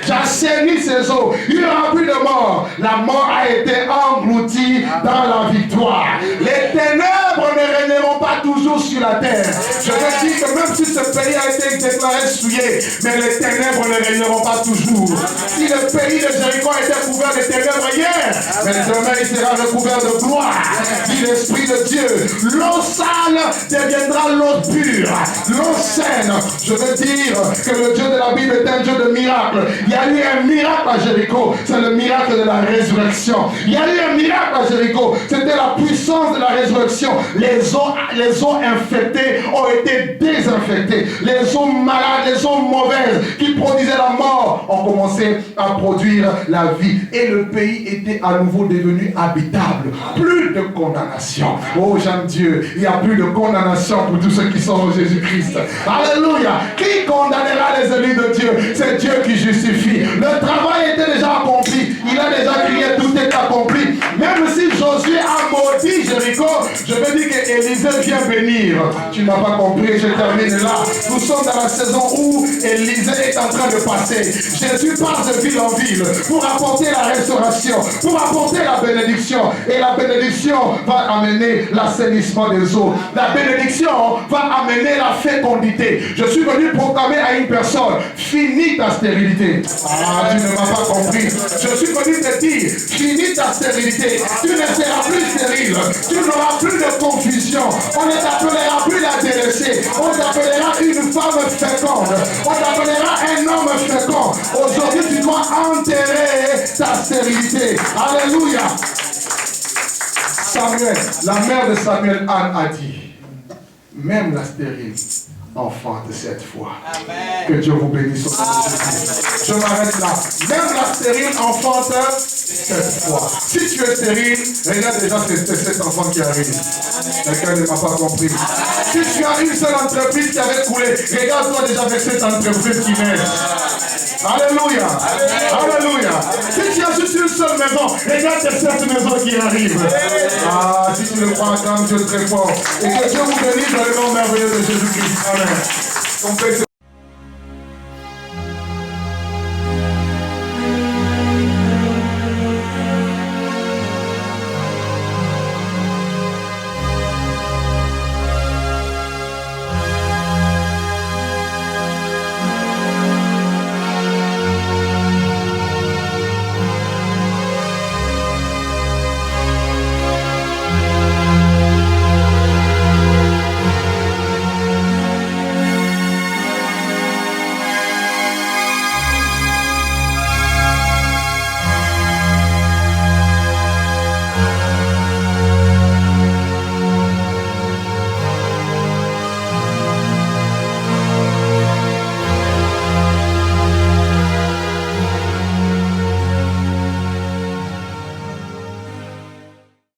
J'assaini ses eaux. Il n'y aura plus de mort. La mort a été engloutie dans la victoire. Les ténèbres ne régneront pas toujours sur la terre. Je veux dire que même si ce pays a été déclaré souillé, mais les ténèbres ne régneront pas toujours. Si le pays de Jéricho était couvert de ténèbres hier, mais demain il sera recouvert de gloire. Dit l'Esprit de Dieu. L'eau sale deviendra l'eau pure. L'eau saine. Je veux dire que le Dieu de la Bible est un Dieu de miracles. Il y a eu un miracle à Jéricho. C'est le miracle de la résurrection. Il y a eu un miracle à Jéricho. C'était la puissance de la résurrection. Les eaux infectées ont été désinfectées. Les eaux malades, les eaux mauvaises qui produisaient la mort ont commencé à produire la vie. Et le pays était à nouveau devenu habitable. Plus de condamnation. Oh, j'aime Dieu. Il n'y a plus de condamnation pour tous ceux qui sont en Jésus-Christ. Alléluia. Qui condamnera les élus de Dieu? C'est Dieu qui justifie. Le travail était déjà accompli. Il a déjà crié, tout est accompli. Même si Josué a maudit Jéricho, je veux dire qu'Élisée vient bénir. Tu n'as pas compris, je termine là. Nous sommes dans la saison où Élisée est en train de passer. Jésus passe de ville en ville pour apporter la restauration, pour apporter la bénédiction. Et la bénédiction va amener l'assainissement des eaux. La bénédiction va amener la fécondité. Je suis venu proclamer à une personne, finis ta stérilité. Ah, tu ne m'as pas compris. Je suis venu te dire, finis ta stérilité. Tu ne seras plus stérile. Tu n'auras plus de confusion. On ne t'appellera plus la délaissée. On t'appellera une femme féconde. On t'appellera un homme fécond. Aujourd'hui, tu dois enterrer ta stérilité. Alléluia. Samuel, la mère de Samuel, Anne, a dit, même la stérile enfante cette fois. Amen. Que Dieu vous bénisse. Je m'arrête là. Même la stérile enfante cette fois. Si tu es stérile, regarde déjà cet enfant qui arrive. Quelqu'un ne m'a pas compris. Si tu as une seule entreprise qui avait coulé, regarde-toi déjà avec cette entreprise qui naît. Alléluia. Alléluia. Si tu as juste une seule maison, regarde cette maison qui arrive. Ah, si tu le crois, acclame Dieu très fort. Et que Dieu vous bénisse dans le nom merveilleux de Jésus-Christ. Amen. On peut